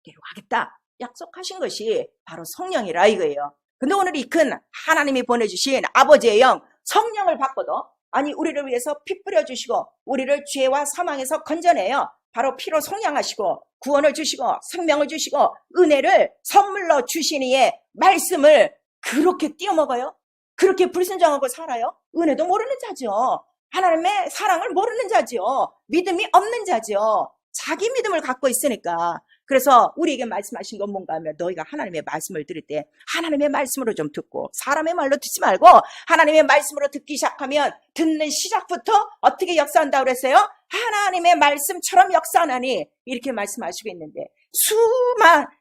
데려가겠다 약속하신 것이 바로 성령이라 이거예요. 근데 오늘 이 큰 하나님이 보내주신 아버지의 영 성령을 받고도 아니 우리를 위해서 피 뿌려주시고 우리를 죄와 사망에서 건져내요. 바로 피로 속량하시고 구원을 주시고 생명을 주시고 은혜를 선물로 주시니에 말씀을 그렇게 띄어먹어요? 그렇게 불순종하고 살아요? 은혜도 모르는 자죠. 하나님의 사랑을 모르는 자죠. 믿음이 없는 자죠. 자기 믿음을 갖고 있으니까. 그래서 우리에게 말씀하신 건 뭔가 하면 너희가 하나님의 말씀을 들을 때 하나님의 말씀으로 좀 듣고 사람의 말로 듣지 말고 하나님의 말씀으로 듣기 시작하면 듣는 시작부터 어떻게 역사한다고 그랬어요? 하나님의 말씀처럼 역사하나니 이렇게 말씀하시고 있는데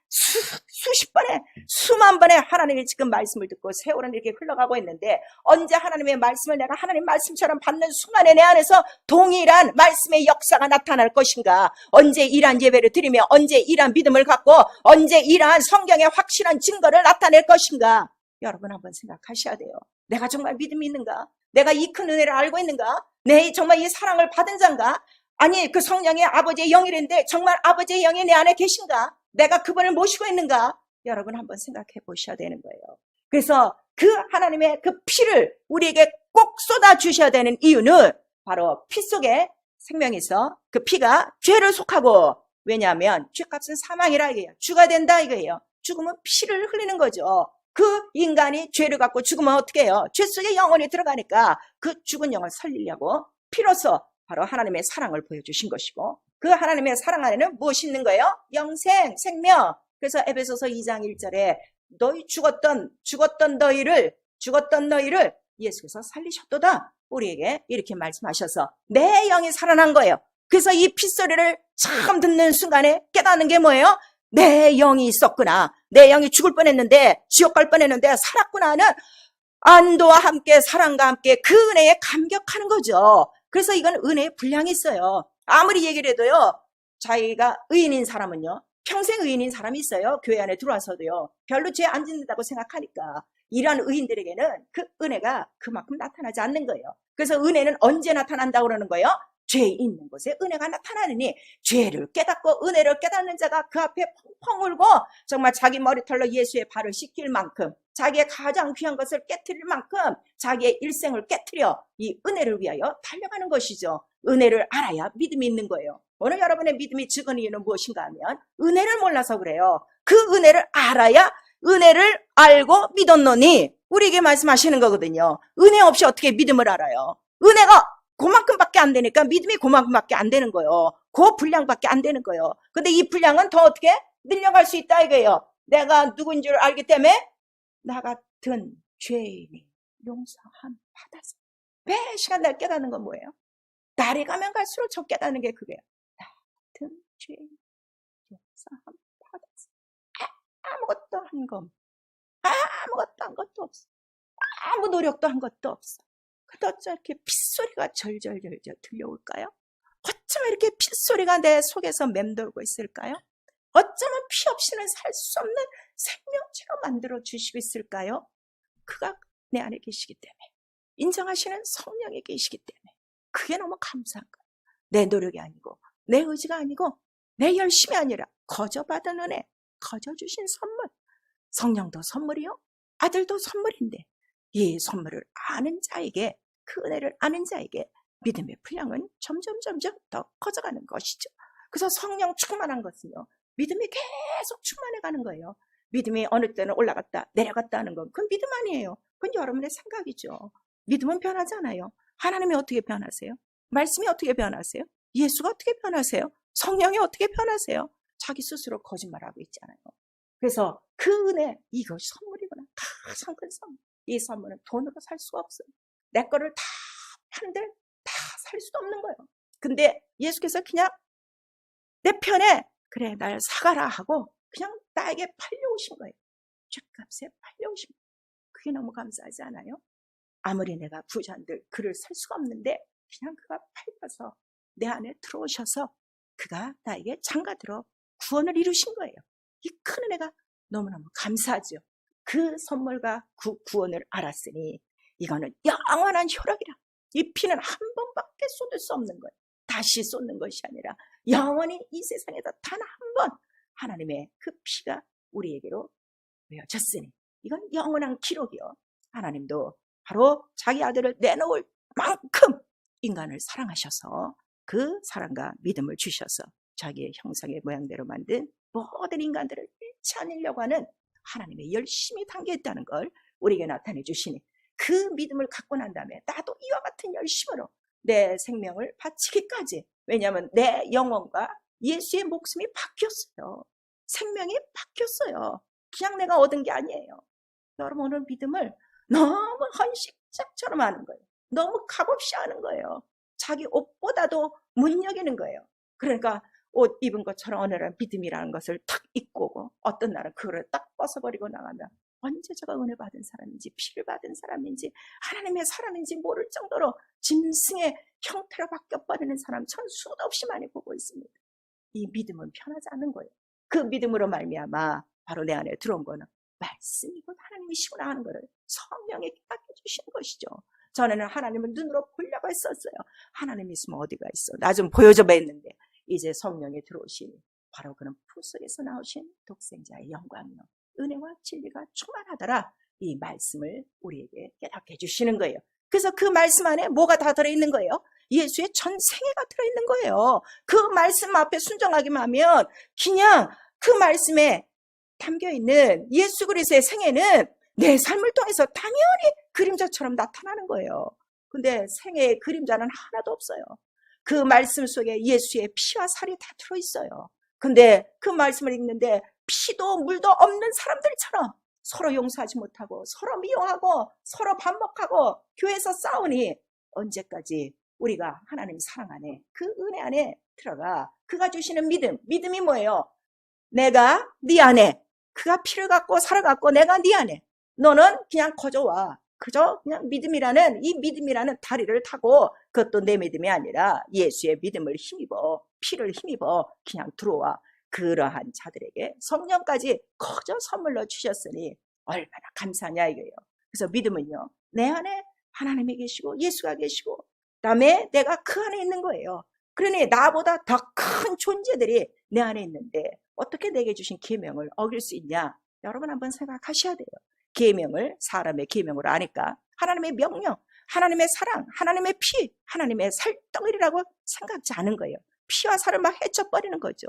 수십 번에 수만 번에 하나님이 지금 말씀을 듣고 세월은 이렇게 흘러가고 있는데 언제 하나님의 말씀을 내가 하나님 말씀처럼 받는 순간에 내 안에서 동일한 말씀의 역사가 나타날 것인가? 언제 이러한 예배를 드리며 언제 이러한 믿음을 갖고 언제 이러한 성경의 확실한 증거를 나타낼 것인가? 여러분 한번 생각하셔야 돼요. 내가 정말 믿음이 있는가? 내가 이 큰 은혜를 알고 있는가? 내 정말 이 사랑을 받은 자인가? 아니 그 성령의 아버지의 영이랬는데 정말 아버지의 영이 내 안에 계신가? 내가 그분을 모시고 있는가? 여러분 한번 생각해 보셔야 되는 거예요. 그래서 그 하나님의 그 피를 우리에게 꼭 쏟아 주셔야 되는 이유는 바로 피 속에 생명이 있어. 그 피가 죄를 속하고 왜냐하면 죄값은 사망이라 이거예요. 죽어야 된다 이거예요. 죽으면 피를 흘리는 거죠. 그 인간이 죄를 갖고 죽으면 어떻게 해요? 죄 속에 영혼이 들어가니까 그 죽은 영을 살리려고 피로서 바로 하나님의 사랑을 보여주신 것이고 그 하나님의 사랑 안에는 무엇이 있는 거예요? 영생, 생명. 그래서 에베소서 2장 1절에 너희 죽었던 너희를 예수께서 살리셨도다. 우리에게 이렇게 말씀하셔서 내 영이 살아난 거예요. 그래서 이 핏소리를 처음 듣는 순간에 깨닫는 게 뭐예요? 내 영이 있었구나. 내 영이 죽을 뻔했는데 지옥 갈 뻔했는데 살았구나 하는 안도와 함께 사랑과 함께 그 은혜에 감격하는 거죠. 그래서 이건 은혜의 분량이 있어요. 아무리 얘기를 해도요. 자기가 의인인 사람은요. 평생 의인인 사람이 있어요. 교회 안에 들어와서도요. 별로 죄 안 짓는다고 생각하니까 이러한 의인들에게는 그 은혜가 그만큼 나타나지 않는 거예요. 그래서 은혜는 언제 나타난다고 그러는 거예요? 죄 있는 곳에 은혜가 나타나느니 죄를 깨닫고 은혜를 깨닫는 자가 그 앞에 펑펑 울고 정말 자기 머리털로 예수의 발을 씻길 만큼 자기의 가장 귀한 것을 깨트릴 만큼 자기의 일생을 깨트려 이 은혜를 위하여 달려가는 것이죠. 은혜를 알아야 믿음이 있는 거예요. 오늘 여러분의 믿음이 적은 이유는 무엇인가 하면 은혜를 몰라서 그래요. 그 은혜를 알아야 은혜를 알고 믿었노니 우리에게 말씀하시는 거거든요. 은혜 없이 어떻게 믿음을 알아요? 은혜가 그만큼밖에 안 되니까 믿음이 그만큼밖에 안 되는 거예요. 그 분량밖에 안 되는 거예요. 근데 이 분량은 더 어떻게 늘려갈 수 있다 이거예요. 내가 누군 줄 알기 때문에 나 같은 죄인이 용서함 받았어. 매 시간 날 깨닫는 건 뭐예요? 날이 가면 갈수록 저 깨닫는 게 그게요. 나 같은 죄인 용서함 받았어. 아무것도 한 것도 없어. 아무 노력도 한 것도 없어. 근데 어쩜 이렇게 핏소리가 절절절절 들려올까요? 어쩌면 이렇게 핏소리가 내 속에서 맴돌고 있을까요? 어쩌면 피 없이는 살 수 없는 생명체로 만들어 주시고 있을까요? 그가 내 안에 계시기 때문에 인정하시는 성령이 계시기 때문에 그게 너무 감사한 거예요. 내 노력이 아니고 내 의지가 아니고 내 열심이 아니라 거저 받은 은혜, 거저 주신 선물. 성령도 선물이요, 아들도 선물인데 이 선물을 아는 자에게 그 은혜를 아는 자에게 믿음의 분량은 점점 더 커져가는 것이죠. 그래서 성령 충만한 것은요. 믿음이 계속 충만해가는 거예요. 믿음이 어느 때는 올라갔다 내려갔다 하는 건 그건 믿음 아니에요. 그건 여러분의 생각이죠. 믿음은 변하잖아요. 하나님이 어떻게 변하세요? 말씀이 어떻게 변하세요? 예수가 어떻게 변하세요? 성령이 어떻게 변하세요? 자기 스스로 거짓말하고 있잖아요. 그래서 그 은혜, 이것이 선물이구나. 가장 큰 선물. 이 선물은 돈으로 살 수가 없어요. 내 거를 다 한들 다 살 수도 없는 거예요. 근데 예수께서 그냥 내 편에 그래 날 사가라 하고 그냥 나에게 팔려오신 거예요. 죄값에 팔려오신 거예요. 그게 너무 감사하지 않아요? 아무리 내가 부자인들 글을 쓸 수가 없는데 그냥 그가 밟아서 내 안에 들어오셔서 그가 나에게 장가들어 구원을 이루신 거예요. 이 큰 은혜가 너무너무 감사하죠. 그 선물과 그 구원을 알았으니 이거는 영원한 효력이라. 이 피는 한 번밖에 쏟을 수 없는 거예요. 다시 쏟는 것이 아니라 영원히 이 세상에서 단 한 번 하나님의 그 피가 우리에게로 외어졌으니 이건 영원한 기록이요. 하나님도 바로 자기 아들을 내놓을 만큼 인간을 사랑하셔서 그 사랑과 믿음을 주셔서 자기의 형상의 모양대로 만든 모든 인간들을 잃지 않으려고 하는 하나님의 열심히 담겨있다는 걸 우리에게 나타내 주시니 그 믿음을 갖고 난 다음에 나도 이와 같은 열심으로 내 생명을 바치기까지, 왜냐하면 내 영혼과 예수의 목숨이 바뀌었어요. 생명이 바뀌었어요. 그냥 내가 얻은 게 아니에요. 여러분 오늘 믿음을 너무 헌식장처럼 하는 거예요. 너무 값없이 하는 거예요. 자기 옷보다도 못 여기는 거예요. 그러니까 옷 입은 것처럼 어느 날 믿음이라는 것을 탁 입고 오고 어떤 날은 그거를 딱 벗어버리고 나간다. 언제 제가 은혜 받은 사람인지 피를 받은 사람인지 하나님의 사람인지 모를 정도로 짐승의 형태로 바뀌어버리는 사람 전 수도 없이 많이 보고 있습니다. 이 믿음은 편하지 않은 거예요. 그 믿음으로 말미암아 바로 내 안에 들어온 거는 말씀이고 하나님이시구나 하는 것을 성령에 깨닫게 주시는 것이죠. 전에는 하나님을 눈으로 보려고 했었어요. 하나님 있으면 어디가 있어. 나 좀 보여줘봐 했는데 이제 성령이 들어오시니 바로 그는 품속에서 나오신 독생자의 영광이요 은혜와 진리가 충만하더라. 이 말씀을 우리에게 깨닫게 해주시는 거예요. 그래서 그 말씀 안에 뭐가 다 들어있는 거예요? 예수의 전 생애가 들어있는 거예요. 그 말씀 앞에 순종하기만 하면 그냥 그 말씀에 담겨있는 예수 그리스도의 생애는 내 삶을 통해서 당연히 그림자처럼 나타나는 거예요. 근데 생애의 그림자는 하나도 없어요. 그 말씀 속에 예수의 피와 살이 다 들어있어요. 근데 그 말씀을 읽는데 피도 물도 없는 사람들처럼 서로 용서하지 못하고 서로 미워하고 서로 반목하고 교회에서 싸우니 언제까지 우리가 하나님 사랑 안에 그 은혜 안에 들어가 그가 주시는 믿음이 뭐예요? 내가 네 안에 그가 피를 갖고 살아갖고 내가 네 안에 너는 그냥 거저와 그저 그냥 믿음이라는 이 믿음이라는 다리를 타고 그것도 내 믿음이 아니라 예수의 믿음을 힘입어 피를 힘입어 그냥 들어와. 그러한 자들에게 성령까지 거저 선물로 주셨으니 얼마나 감사하냐 이거예요. 그래서 믿음은요 내 안에 하나님이 계시고 예수가 계시고 그다음에 내가 그 안에 있는 거예요. 그러니 나보다 더 큰 존재들이 내 안에 있는데 어떻게 내게 주신 계명을 어길 수 있냐? 여러분 한번 생각하셔야 돼요. 계명을 사람의 계명으로 아니까 하나님의 명령, 하나님의 사랑, 하나님의 피, 하나님의 살덩이라고 생각지 않은 거예요. 피와 살을 막 헤쳐버리는 거죠.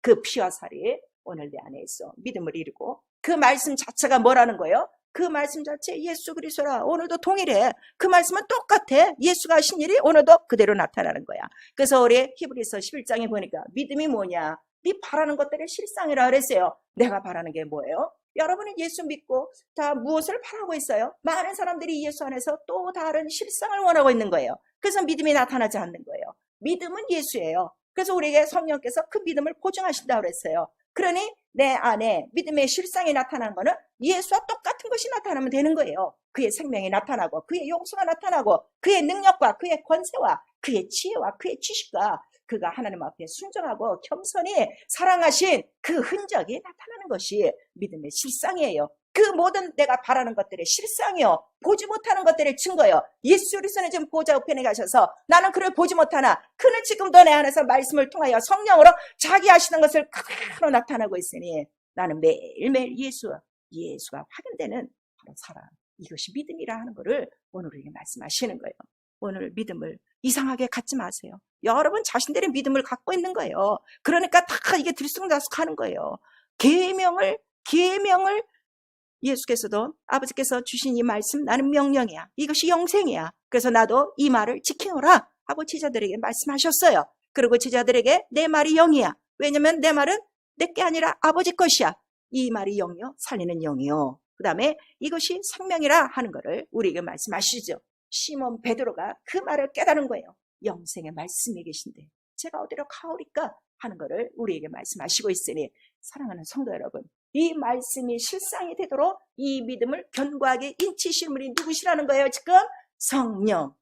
그 피와 살이 오늘 내 안에 있어 믿음을 이루고 그 말씀 자체가 뭐라는 거예요? 그 말씀 자체 예수 그리스도라. 오늘도 동일해. 그 말씀은 똑같아. 예수가 하신 일이 오늘도 그대로 나타나는 거야. 그래서 우리 히브리서 11장에 보니까 믿음이 뭐냐? 네 바라는 것들의 실상이라 그랬어요. 내가 바라는 게 뭐예요? 여러분은 예수 믿고 다 무엇을 바라고 있어요? 많은 사람들이 예수 안에서 또 다른 실상을 원하고 있는 거예요. 그래서 믿음이 나타나지 않는 거예요. 믿음은 예수예요. 그래서 우리에게 성령께서 그 믿음을 보증하신다고 그랬어요. 그러니 내 안에 믿음의 실상이 나타나는 거는 예수와 똑같은 것이 나타나면 되는 거예요. 그의 생명이 나타나고 그의 용서가 나타나고 그의 능력과 그의 권세와 그의 지혜와 그의 지식과 그가 하나님 앞에 순종하고 겸손히 사랑하신 그 흔적이 나타나는 것이 믿음의 실상이에요. 그 모든 내가 바라는 것들의 실상이요. 보지 못하는 것들의 증거요. 예수 그리스도는 지금 보좌 우편에 가셔서 나는 그를 보지 못하나 그는 지금도 내 안에서 말씀을 통하여 성령으로 자기 하시는 것을 그대로 나타나고 있으니 나는 매일매일 예수가 확인되는 바로 사랑. 이것이 믿음이라 하는 것을 오늘 우리에게 말씀하시는 거예요. 오늘 믿음을 이상하게 갖지 마세요. 여러분 자신들의 믿음을 갖고 있는 거예요. 그러니까 다 이게 들쑥날쑥하는 거예요. 계명을 예수께서도 아버지께서 주신 이 말씀 나는 명령이야. 이것이 영생이야. 그래서 나도 이 말을 지키노라 하고 제자들에게 말씀하셨어요. 그리고 제자들에게 내 말이 영이야. 왜냐면 내 말은 내게 아니라 아버지 것이야. 이 말이 영이요 살리는 영이요. 그 다음에 이것이 생명이라 하는 것을 우리에게 말씀하시죠. 시몬 베드로가 그 말을 깨달은 거예요. 영생의 말씀이 계신데 제가 어디로 가오리까 하는 것을 우리에게 말씀하시고 있으니 사랑하는 성도 여러분, 이 말씀이 실상이 되도록 이 믿음을 견고하게 인치시는 분이 누구시라는 거예요? 지금 성령으로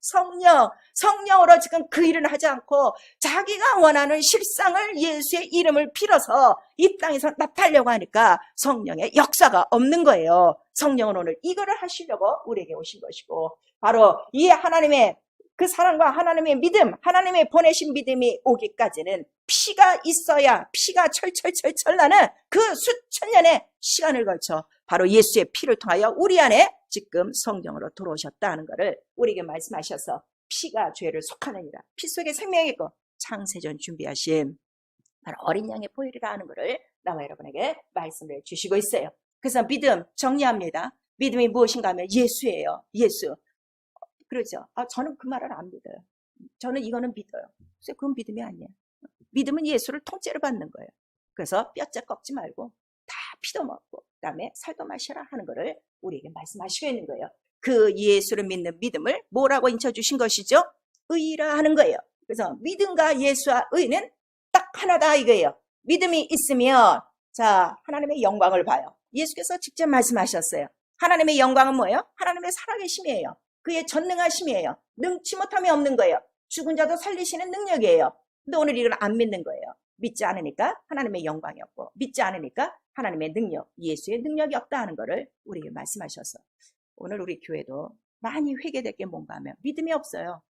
지금 그 일을 하지 않고 자기가 원하는 실상을 예수의 이름을 빌어서 이 땅에서 나타내려고 하니까 성령의 역사가 없는 거예요. 성령은 오늘 이거를 하시려고 우리에게 오신 것이고, 바로 이 하나님의 그 사랑과 하나님의 믿음, 하나님의 보내신 믿음이 오기까지는 피가 있어야, 피가 철철철철 나는 그 수천 년의 시간을 걸쳐 바로 예수의 피를 통하여 우리 안에 지금 성령으로 들어오셨다는 것을 우리에게 말씀하셔서, 피가 죄를 속하느니라, 피 속에 생명이 있고 창세전 준비하신 바로 어린 양의 보혈이라 하는 것을 나와 여러분에게 말씀을 주시고 있어요. 그래서 믿음 정리합니다. 믿음이 무엇인가 하면 예수예요. 예수. 그러죠. 저는 그 말을 안 믿어요. 저는 이거는 믿어요. 그건 믿음이 아니에요. 믿음은 예수를 통째로 받는 거예요. 그래서 뼈째 꺾지 말고 다 피도 먹고 그다음에 살도 마셔라 하는 것을 우리에게 말씀하시고 있는 거예요. 그 예수를 믿는 믿음을 뭐라고 인쳐주신 것이죠? 의라 하는 거예요. 그래서 믿음과 예수와 의는 딱 하나다 이거예요. 믿음이 있으면 자, 하나님의 영광을 봐요. 예수께서 직접 말씀하셨어요. 하나님의 영광은 뭐예요? 하나님의 살아계심이에요. 그의 전능하심이에요. 능치 못함이 없는 거예요. 죽은 자도 살리시는 능력이에요. 근데 오늘 이걸 안 믿는 거예요. 믿지 않으니까 하나님의 영광이 없고, 믿지 않으니까 하나님의 능력, 예수의 능력이 없다 하는 것을 우리에게 말씀하셔서, 오늘 우리 교회도 많이 회개될 게 뭔가 하면 믿음이 없어요.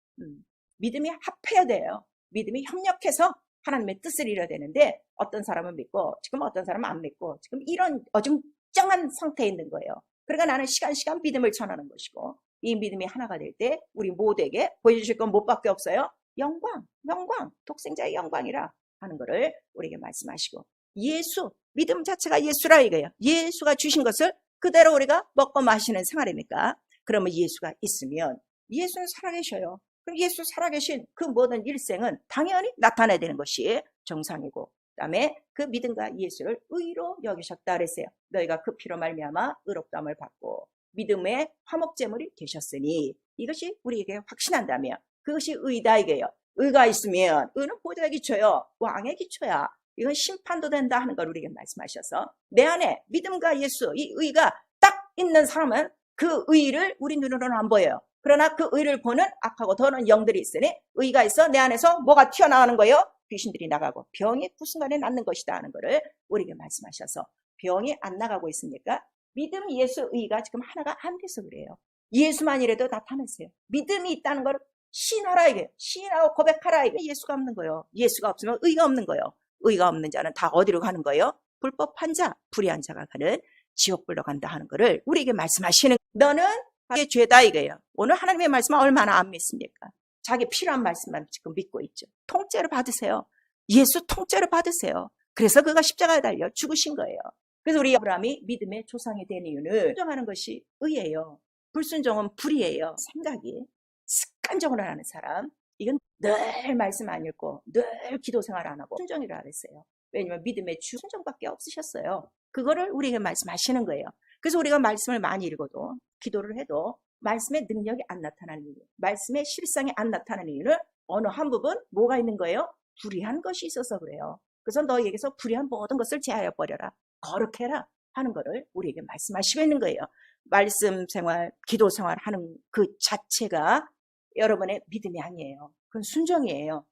믿음이 합해야 돼요. 믿음이 협력해서 하나님의 뜻을 이뤄야 되는데, 어떤 사람은 믿고 지금 어떤 사람은 안 믿고 지금 이런 어중쩡한 상태에 있는 거예요. 그러니까 나는 시간 믿음을 전하는 것이고, 이 믿음이 하나가 될 때 우리 모두에게 보여주실 건 뭐밖에 없어요? 영광, 독생자의 영광이라 하는 것을 우리에게 말씀하시고, 예수, 믿음 자체가 예수라 이거예요. 예수가 주신 것을 그대로 우리가 먹고 마시는 생활이니까, 그러면 예수가 있으면 예수는 살아계셔요. 그럼 예수 살아계신 그 모든 일생은 당연히 나타나야 되는 것이 정상이고, 그 다음에 그 믿음과 예수를 의로 여기셨다 그랬어요. 너희가 그 피로 말미암아 의롭다함을 받고 믿음의 화목제물이 되셨으니, 이것이 우리에게 확신한다면 그것이 의다 이게요. 의가 있으면, 의는 보좌의 기초요, 왕의 기초야. 이건 심판도 된다 하는 걸 우리에게 말씀하셔서, 내 안에 믿음과 예수, 이 의가 딱 있는 사람은 그 의를 우리 눈으로는 안 보여요. 그러나 그 의를 보는 악하고 더러운 영들이 있으니, 의가 있어 내 안에서 뭐가 튀어나가는 거예요? 귀신들이 나가고 병이 그 순간에 낫는 것이다 하는 것을 우리에게 말씀하셔서, 병이 안 나가고 있습니까? 믿음, 예수, 의가 지금 하나가 안 돼서 그래요. 예수만이라도 나타났어요. 믿음이 있다는 걸 시인하라 이게, 시인하고 고백하라 이게. 예수가 없는 거예요. 예수가 없으면 의가 없는 거예요. 의가 없는 자는 다 어디로 가는 거예요? 불법한 자, 불의한 자가 가는 지옥불로 간다 하는 것을 우리에게 말씀하시는, 너는 자기의 죄다 이거예요. 오늘 하나님의 말씀은 얼마나 안 믿습니까? 자기 필요한 말씀만 지금 믿고 있죠. 통째로 받으세요. 예수 통째로 받으세요. 그래서 그가 십자가에 달려 죽으신 거예요. 그래서 우리 아브라함이 믿음의 조상이 된 이유는 순종하는 것이 의예요. 불순종은 불이에요. 생각이 습관적으로 하는 사람, 이건 늘 말씀 안 읽고 늘 기도 생활 안 하고 순종이라 그랬어요. 왜냐면 믿음의 주 순종밖에 없으셨어요. 그거를 우리에게 말씀하시는 거예요. 그래서 우리가 말씀을 많이 읽어도 기도를 해도 말씀의 능력이 안 나타나는 이유, 말씀의 실상이 안 나타나는 이유는 어느 한 부분 뭐가 있는 거예요? 불의한 것이 있어서 그래요. 그래서 너희에게서 불의한 모든 것을 제하여 버려라, 거룩해라 하는 거를 우리에게 말씀하시고 있는 거예요. 말씀 생활, 기도 생활 하는 그 자체가 여러분의 믿음이 아니에요. 그건 순종이에요.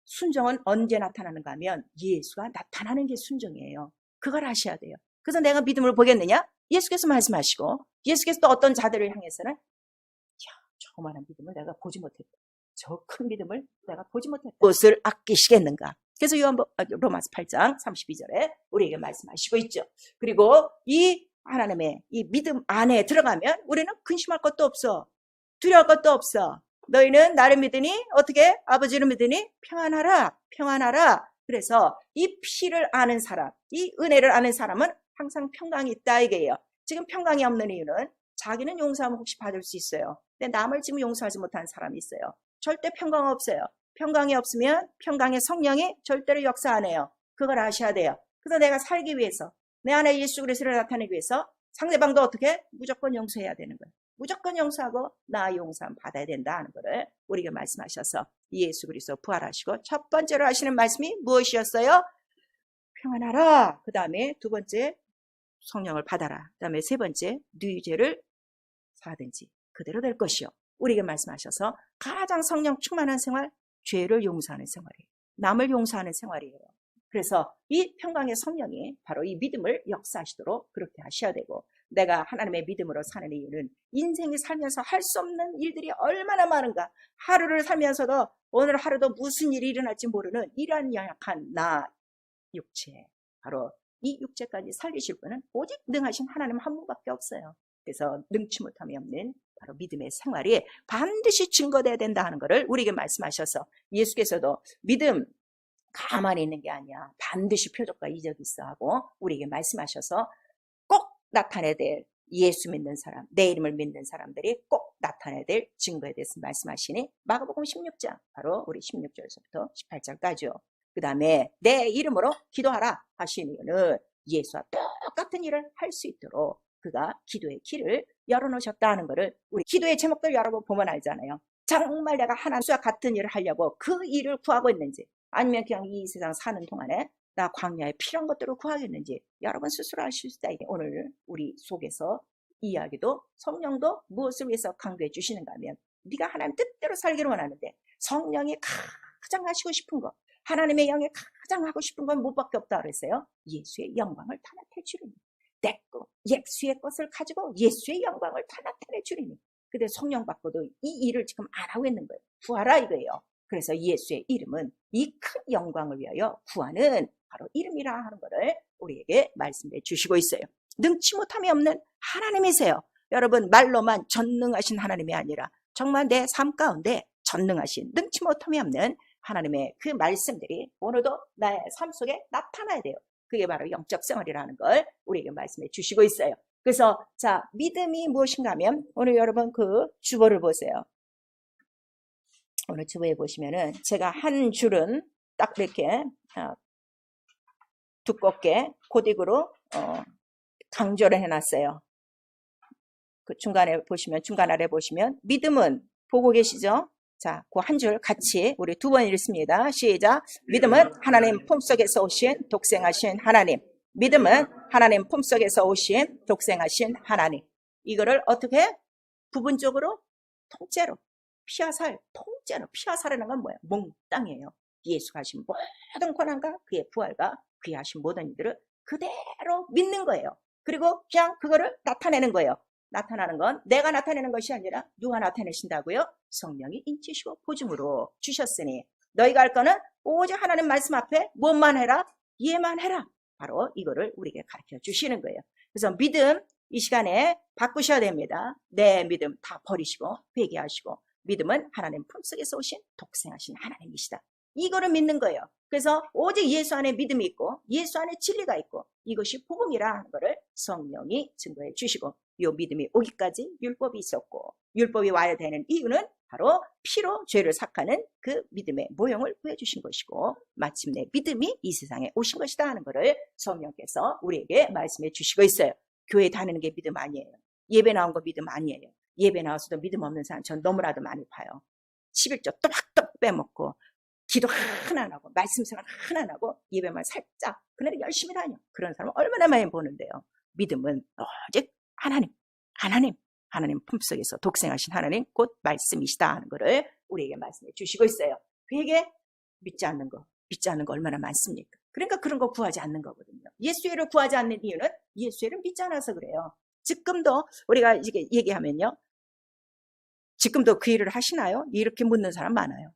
순종은 언제 나타나는가 하면 예수가 나타나는 게 순종이에요. 그걸 아셔야 돼요. 그래서 내가 믿음을 보겠느냐? 예수께서 말씀하시고, 예수께서 또 어떤 자들을 향해서는 저만한 믿음을 내가 보지 못했다, 저 큰 믿음을 내가 보지 못했다, 무엇을 아끼시겠는가? 그래서 로마서 8장 32절에 우리에게 말씀하시고 있죠. 그리고 이 하나님의 이 믿음 안에 들어가면 우리는 근심할 것도 없어, 두려울 것도 없어. 너희는 나를 믿으니 어떻게? 아버지를 믿으니 평안하라, 평안하라. 그래서 이 피를 아는 사람, 이 은혜를 아는 사람은 항상 평강이 있다 이게요. 지금 평강이 없는 이유는 자기는 용서하면 혹시 받을 수 있어요. 근데 남을 지금 용서하지 못하는 사람이 있어요. 절대 평강 없어요. 평강이 없으면 평강의 성령이 절대로 역사 안 해요. 그걸 아셔야 돼요. 그래서 내가 살기 위해서, 내 안에 예수 그리스도를 나타내기 위해서 상대방도 어떻게? 무조건 용서해야 되는 거예요. 무조건 용서하고 나 용서함 받아야 된다 하는 것을 우리에게 말씀하셔서, 예수 그리스도 부활하시고 첫 번째로 하시는 말씀이 무엇이었어요? 평안하라. 그 다음에 두 번째 성령을 받아라. 그 다음에 세 번째, 네 죄를 사든지 그대로 될 것이요. 우리에게 말씀하셔서 가장 성령 충만한 생활, 죄를 용서하는 생활이에요. 남을 용서하는 생활이에요. 그래서 이 평강의 성령이 바로 이 믿음을 역사하시도록 그렇게 하셔야 되고, 내가 하나님의 믿음으로 사는 이유는 인생이 살면서 할 수 없는 일들이 얼마나 많은가. 하루를 살면서도 오늘 하루도 무슨 일이 일어날지 모르는 이러한 연약한 나 육체, 바로 이 육체까지 살리실 분은 오직 능하신 하나님 한 분밖에 없어요. 그래서 능치 못함이 없는 바로 믿음의 생활이 반드시 증거돼야 된다 하는 것을 우리에게 말씀하셔서, 예수께서도 믿음 가만히 있는 게 아니야, 반드시 표적과 이적이 있어 하고 우리에게 말씀하셔서 꼭 나타내야 될, 예수 믿는 사람, 내 이름을 믿는 사람들이 꼭 나타내야 될 증거에 대해서 말씀하시니 마가복음 16장, 바로 우리 16절에서부터 18절까지요. 그 다음에 내 이름으로 기도하라 하시는 이유는 예수와 똑같은 일을 할 수 있도록 그가 기도의 길을 열어놓으셨다는 것을, 우리 기도의 제목들 여러분 보면 알잖아요. 정말 내가 하나님과 같은 일을 하려고 그 일을 구하고 있는지, 아니면 그냥 이 세상 사는 동안에 나 광야에 필요한 것들을 구하겠는지 여러분 스스로 아실 수 있다. 오늘 우리 속에서 이야기도 성령도 무엇을 위해서 강조해 주시는가 하면, 네가 하나님 뜻대로 살기를 원하는데 성령이 가장 하시고 싶은 것, 하나님의 영에 가장 하고 싶은 건 무엇밖에 없다 그랬어요. 예수의 영광을 다 나타내 주리니, 내 것, 예수의 것을 가지고 예수의 영광을 다 나타내 주리니. 근데 성령 받고도 이 일을 지금 안 하고 있는 거예요. 구하라 이거예요. 그래서 예수의 이름은 이 큰 영광을 위하여 구하는 바로 이름이라 하는 것을 우리에게 말씀해 주시고 있어요. 능치 못함이 없는 하나님이세요. 여러분, 말로만 전능하신 하나님이 아니라 정말 내 삶 가운데 전능하신, 능치 못함이 없는 하나님의 그 말씀들이 오늘도 나의 삶 속에 나타나야 돼요. 그게 바로 영적 생활이라는 걸 우리에게 말씀해 주시고 있어요. 그래서 자, 믿음이 무엇인가 하면 오늘 여러분 그 주보를 보세요. 오늘 주보에 보시면은 제가 한 줄은 딱 이렇게 두껍게 코딕으로 강조를 해놨어요. 그 중간에 보시면, 중간 아래 보시면 믿음은, 보고 계시죠? 자, 그 한 줄 같이 우리 두 번 읽습니다. 시작. 믿음은 하나님 품속에서 오신 독생하신 하나님. 믿음은 하나님 품속에서 오신 독생하신 하나님. 이거를 어떻게? 부분적으로, 통째로, 피와 살, 통째로. 피와 살이라는 건 뭐예요? 몽땅이에요. 예수가 하신 모든 권한과 그의 부활과 그의 하신 모든 일들을 그대로 믿는 거예요. 그리고 그냥 그거를 나타내는 거예요. 나타나는 건 내가 나타내는 것이 아니라 누가 나타내신다고요? 성령이 인치시고 보증으로 주셨으니 너희가 할 거는 오직 하나님 말씀 앞에 무엇만 해라? 이해만 해라. 바로 이거를 우리에게 가르쳐 주시는 거예요. 그래서 믿음 이 시간에 바꾸셔야 됩니다. 내 믿음 다 버리시고 회개하시고, 믿음은 하나님 품속에서 오신 독생하신 하나님이시다. 이거를 믿는 거예요. 그래서 오직 예수 안에 믿음이 있고 예수 안에 진리가 있고 이것이 복음이라 하는 것을 성령이 증거해 주시고, 이 믿음이 오기까지 율법이 있었고, 율법이 와야 되는 이유는 바로 피로 죄를 삭하는 그 믿음의 모형을 보여주신 것이고, 마침내 믿음이 이 세상에 오신 것이다 하는 것을 성령께서 우리에게 말씀해 주시고 있어요. 교회 다니는 게 믿음 아니에요. 예배 나온 거 믿음 아니에요. 예배 나와서도 믿음 없는 사람 전 너무나도 많이 봐요. 11조 또박또박 빼먹고 기도 하나 안 하고 말씀 생활 하나 안 하고 예배만 살짝 그날 열심히 다녀. 그런 사람 얼마나 많이 보는데요. 믿음은 오직 하나님 품속에서 독생하신 하나님 곧 말씀이시다 하는 것을 우리에게 말씀해 주시고 있어요. 그에게 믿지 않는 거 얼마나 많습니까? 그러니까 그런 거 구하지 않는 거거든요. 예수를 구하지 않는 이유는 예수를 믿지 않아서 그래요. 지금도 우리가 이게 얘기하면요, 지금도 그 일을 하시나요? 이렇게 묻는 사람 많아요.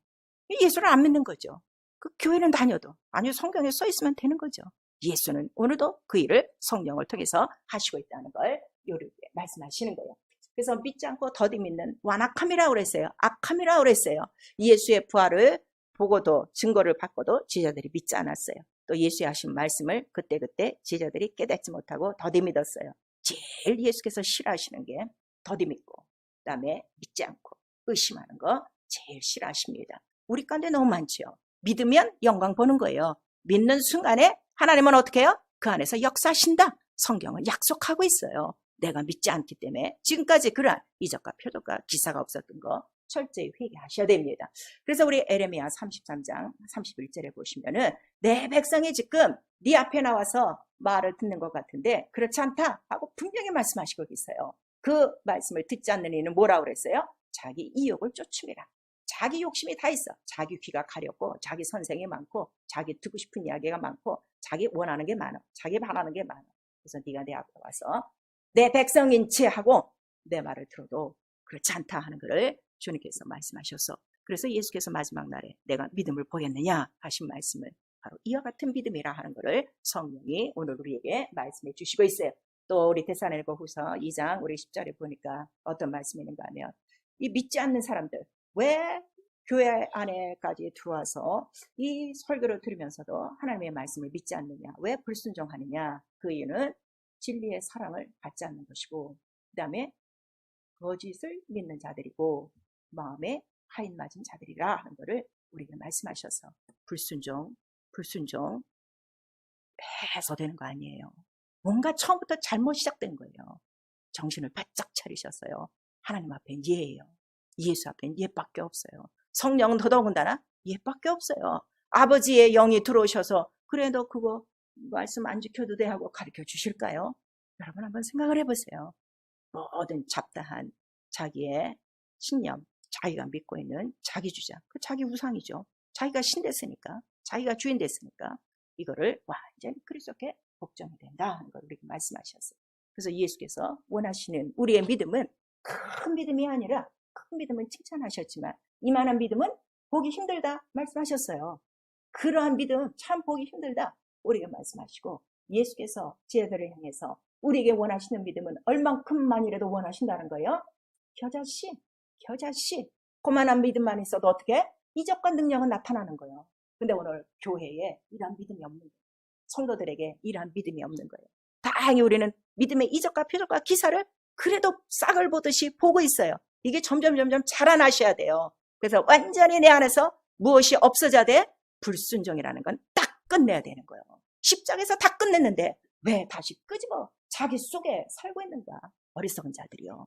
예수를 안 믿는 거죠. 그 교회는 다녀도, 아니요, 성경에 써 있으면 되는 거죠. 예수는 오늘도 그 일을 성령을 통해서 하시고 있다는 걸 이렇게 말씀하시는 거예요. 그래서 믿지 않고 더디 믿는 완악함이라고 그랬어요. 악함이라고 그랬어요. 예수의 부활을 보고도 증거를 받고도 제자들이 믿지 않았어요. 또 예수의 하신 말씀을 그때그때 제자들이 깨닫지 못하고 더디 믿었어요. 제일 예수께서 싫어하시는 게 더디 믿고, 그 다음에 믿지 않고 의심하는 거 제일 싫어하십니다. 우리 가운데 너무 많죠. 믿으면 영광 보는 거예요. 믿는 순간에 하나님은 어떻게 해요? 그 안에서 역사하신다. 성경은 약속하고 있어요. 내가 믿지 않기 때문에 지금까지 그러한 이적과 표적과 기사가 없었던 거 철저히 회개하셔야 됩니다. 그래서 우리 에레미야 33장 31절에 보시면은 내 백성이 지금 네 앞에 나와서 말을 듣는 것 같은데 그렇지 않다 하고 분명히 말씀하시고 계세요. 그 말씀을 듣지 않는 이는 뭐라고 그랬어요? 자기 이욕을 쫓음이라. 자기 욕심이 다 있어. 자기 귀가 가렵고 자기 선생이 많고 자기 듣고 싶은 이야기가 많고 자기 원하는 게 많아. 자기 바라는 게 많아. 그래서 네가 내 앞에 와서 내 백성인 채 하고 내 말을 들어도 그렇지 않다 하는 것을 주님께서 말씀하셔서 그래서 예수께서 마지막 날에 내가 믿음을 보겠느냐 하신 말씀을 바로 이와 같은 믿음이라 하는 것을 성령이 오늘 우리에게 말씀해 주시고 있어요. 또 우리 데살로니가후서 2장 우리 10절에 보니까 어떤 말씀이 있는가 하면 이 믿지 않는 사람들 왜 교회 안에까지 들어와서 이 설교를 들으면서도 하나님의 말씀을 믿지 않느냐, 왜 불순종하느냐, 그 이유는 진리의 사랑을 받지 않는 것이고 그 다음에 거짓을 믿는 자들이고 마음에 하인 맞은 자들이라 하는 것을 우리에게 말씀하셔서 불순종 해서 되는 거 아니에요. 뭔가 처음부터 잘못 시작된 거예요. 정신을 바짝 차리셨어요. 하나님 앞엔 예예요. 예수 앞엔 예밖에 없어요. 성령은 더더군다나 예밖에 없어요. 아버지의 영이 들어오셔서 그래 너 그거 말씀 안 지켜도 돼 하고 가르쳐 주실까요? 여러분 한번 생각을 해보세요. 모든 잡다한 자기의 신념, 자기가 믿고 있는 자기 주장, 그 자기 우상이죠. 자기가 신 됐으니까, 자기가 주인 됐으니까 이거를 완전히 그리스도께 복종이 된다 하는 걸 우리에게 말씀하셨어요. 그래서 예수께서 원하시는 우리의 믿음은 큰 믿음이 아니라 큰 믿음은 칭찬하셨지만 이만한 믿음은 보기 힘들다 말씀하셨어요. 그러한 믿음 참 보기 힘들다 우리에게 말씀하시고 예수께서 제자들을 향해서 우리에게 원하시는 믿음은 얼만큼만이라도 원하신다는 거예요. 겨자씨 그만한 믿음만 있어도 어떻게? 이적과 능력은 나타나는 거예요. 근데 오늘 교회에 이러한 믿음이 없는 거예요. 성도들에게 이러한 믿음이 없는 거예요. 다행히 우리는 믿음의 이적과 표적과 기사를 그래도 싹을 보듯이 보고 있어요. 이게 점점 자라나셔야 돼요. 그래서 완전히 내 안에서 무엇이 없어져야 돼? 불순종이라는 건 딱 끝내야 되는 거예요. 십자가에서 다 끝냈는데 왜 다시 끄집어 자기 속에 살고 있는가? 어리석은 자들이요.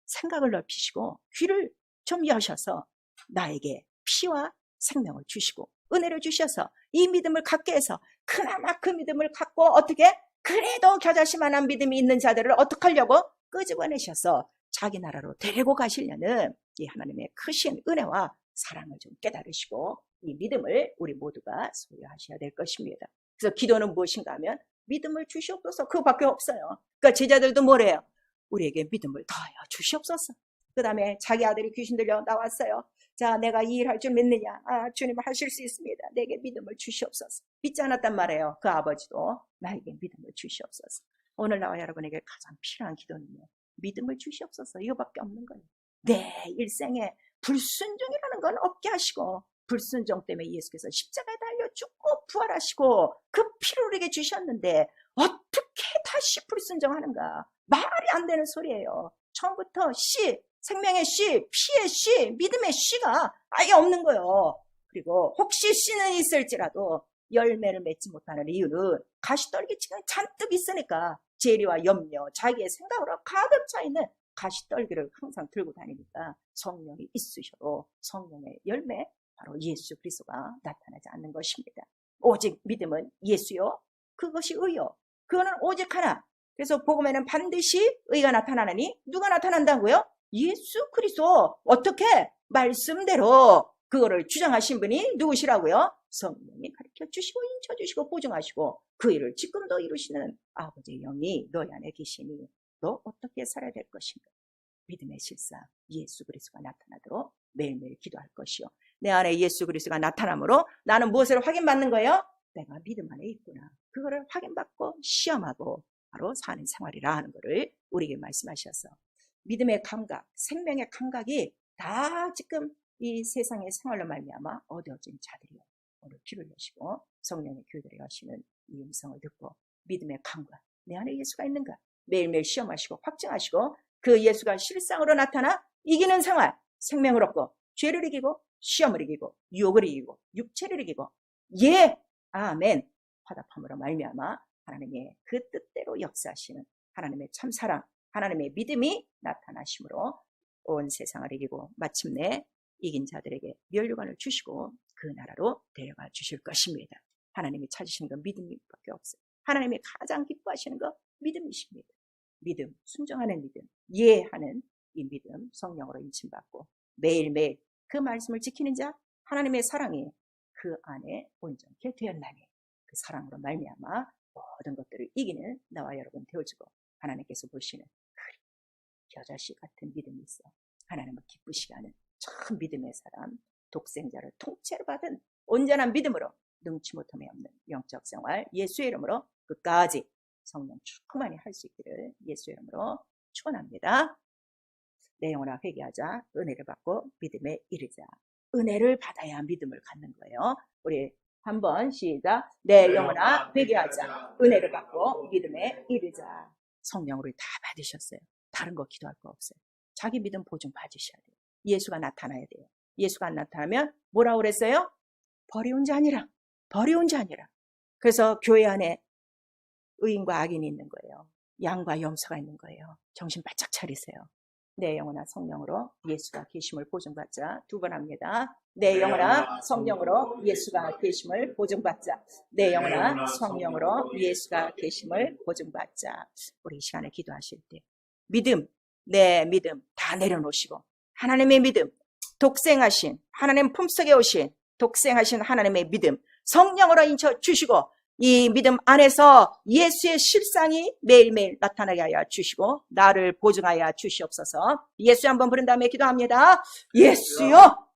생각을 넓히시고 귀를 좀 여셔서 나에게 피와 생명을 주시고 은혜를 주셔서 이 믿음을 갖게 해서 그나마 그 믿음을 갖고 어떻게 그래도 겨자씨만한 믿음이 있는 자들을 어떻게 하려고 끄집어내셔서 자기 나라로 데리고 가시려는 이 하나님의 크신 은혜와 사랑을 좀 깨달으시고 이 믿음을 우리 모두가 소유하셔야 될 것입니다. 그래서 기도는 무엇인가 하면 믿음을 주시옵소서 그거밖에 없어요. 그러니까 제자들도 뭐래요? 우리에게 믿음을 더하여 주시옵소서. 그 다음에 자기 아들이 귀신 들려 나왔어요. 자, 내가 이 일 할 줄 믿느냐? 아, 주님 하실 수 있습니다. 내게 믿음을 주시옵소서. 믿지 않았단 말이에요. 그 아버지도 나에게 믿음을 주시옵소서. 오늘 나와 여러분에게 가장 필요한 기도는요. 믿음을 주시옵소서. 이거밖에 없는 거예요. 내 일생에 불순종이라는 건 없게 하시고 불순종 때문에 예수께서 십자가에 달려 죽고 부활하시고 그 피를 우리에게 주셨는데 어떻게 다시 불순종하는가? 말이 안 되는 소리예요. 처음부터 씨, 생명의 씨, 피의 씨, 믿음의 씨가 아예 없는 거예요. 그리고 혹시 씨는 있을지라도 열매를 맺지 못하는 이유는 가시떨기치가 잔뜩 있으니까 재리와 염려, 자기의 생각으로 가득 차 있는 가시떨기를 항상 들고 다니니까 성령이 있으셔도 성령의 열매, 바로 예수 그리스도가 나타나지 않는 것입니다. 오직 믿음은 예수요. 그것이 의요. 그거는 오직 하나. 그래서 복음에는 반드시 의가 나타나느니 누가 나타난다고요? 예수 그리스도. 어떻게? 말씀대로 그거를 주장하신 분이 누구시라고요? 성령이 가르쳐 주시고 인쳐 주시고 보증하시고 그 일을 지금도 이루시는 아버지의 영이 너희 안에 계시니 너 어떻게 살아야 될 것인가? 믿음의 실사 예수 그리스도가 나타나도록 매일매일 기도할 것이요. 내 안에 예수 그리스도가 나타남으로 나는 무엇을 확인받는 거예요? 내가 믿음 안에 있구나. 그거를 확인받고 시험하고 바로 사는 생활이라 하는 것을 우리에게 말씀하셔서 믿음의 감각, 생명의 감각이 다 지금 이 세상의 생활로 말미암아 얻어진 자들이요. 오늘 귀를 여시고 성령의 교회들이 하시는 이 음성을 듣고 믿음의 감각, 내 안에 예수가 있는가? 매일매일 시험하시고 확증하시고 그 예수가 실상으로 나타나 이기는 생활, 생명을 얻고 죄를 이기고 시험을 이기고 유혹을 이기고 육체를 이기고 예, 아멘 화답함으로 말미암아 하나님의 그 뜻대로 역사하시는 하나님의 참사랑, 하나님의 믿음이 나타나심으로 온 세상을 이기고 마침내 이긴 자들에게 면류관을 주시고 그 나라로 데려가 주실 것입니다. 하나님이 찾으시는 건 믿음밖에 없어요. 하나님이 가장 기뻐하시는 건 믿음이십니다. 믿음, 순종하는 믿음, 이해하는 이 믿음, 성령으로 인침받고 매일매일 그 말씀을 지키는 자, 하나님의 사랑이 그 안에 온전케 되었나니 그 사랑으로 말미암아 모든 것들을 이기는 나와 여러분 되어지고 하나님께서 보시는 그 겨자씨 같은 믿음이 있어 하나님을 기쁘시게 하는 참 믿음의 사람, 독생자를 통째로 받은 온전한 믿음으로 능치 못함이 없는 영적 생활 예수의 이름으로 끝까지 성령 충만히 할 수 있기를 예수의 이름으로 축원합니다. 내 영혼아 회개하자. 은혜를 받고 믿음에 이르자. 은혜를 받아야 믿음을 갖는 거예요. 우리 한번 시작. 내 영혼아 회개하자. 은혜를 받고 믿음에 이르자. 성령으로 다 받으셨어요. 다른 거 기도할 거 없어요. 자기 믿음 보증 받으셔야 돼요. 예수가 나타나야 돼요. 예수가 안 나타나면 뭐라고 그랬어요? 버려온 자 아니라. 버려온 자 아니라. 그래서 교회 안에 의인과 악인이 있는 거예요. 양과 염소가 있는 거예요. 정신 바짝 차리세요. 내 영혼아 성령으로 예수가 계심을 보증받자. 두 번 합니다. 내 영혼아 성령으로 예수가 계심을 보증받자. 내 영혼아 성령으로 예수가 계심을 보증받자. 우리 이 시간에 기도하실 때 믿음, 내 믿음 다 내려놓으시고 하나님의 믿음, 독생하신 하나님 품속에 오신 독생하신 하나님의 믿음 성령으로 인쳐 주시고 이 믿음 안에서 예수의 실상이 매일매일 나타나게 하여 주시고 나를 보증하여 주시옵소서. 예수 한번 부른 다음에 기도합니다. 예수여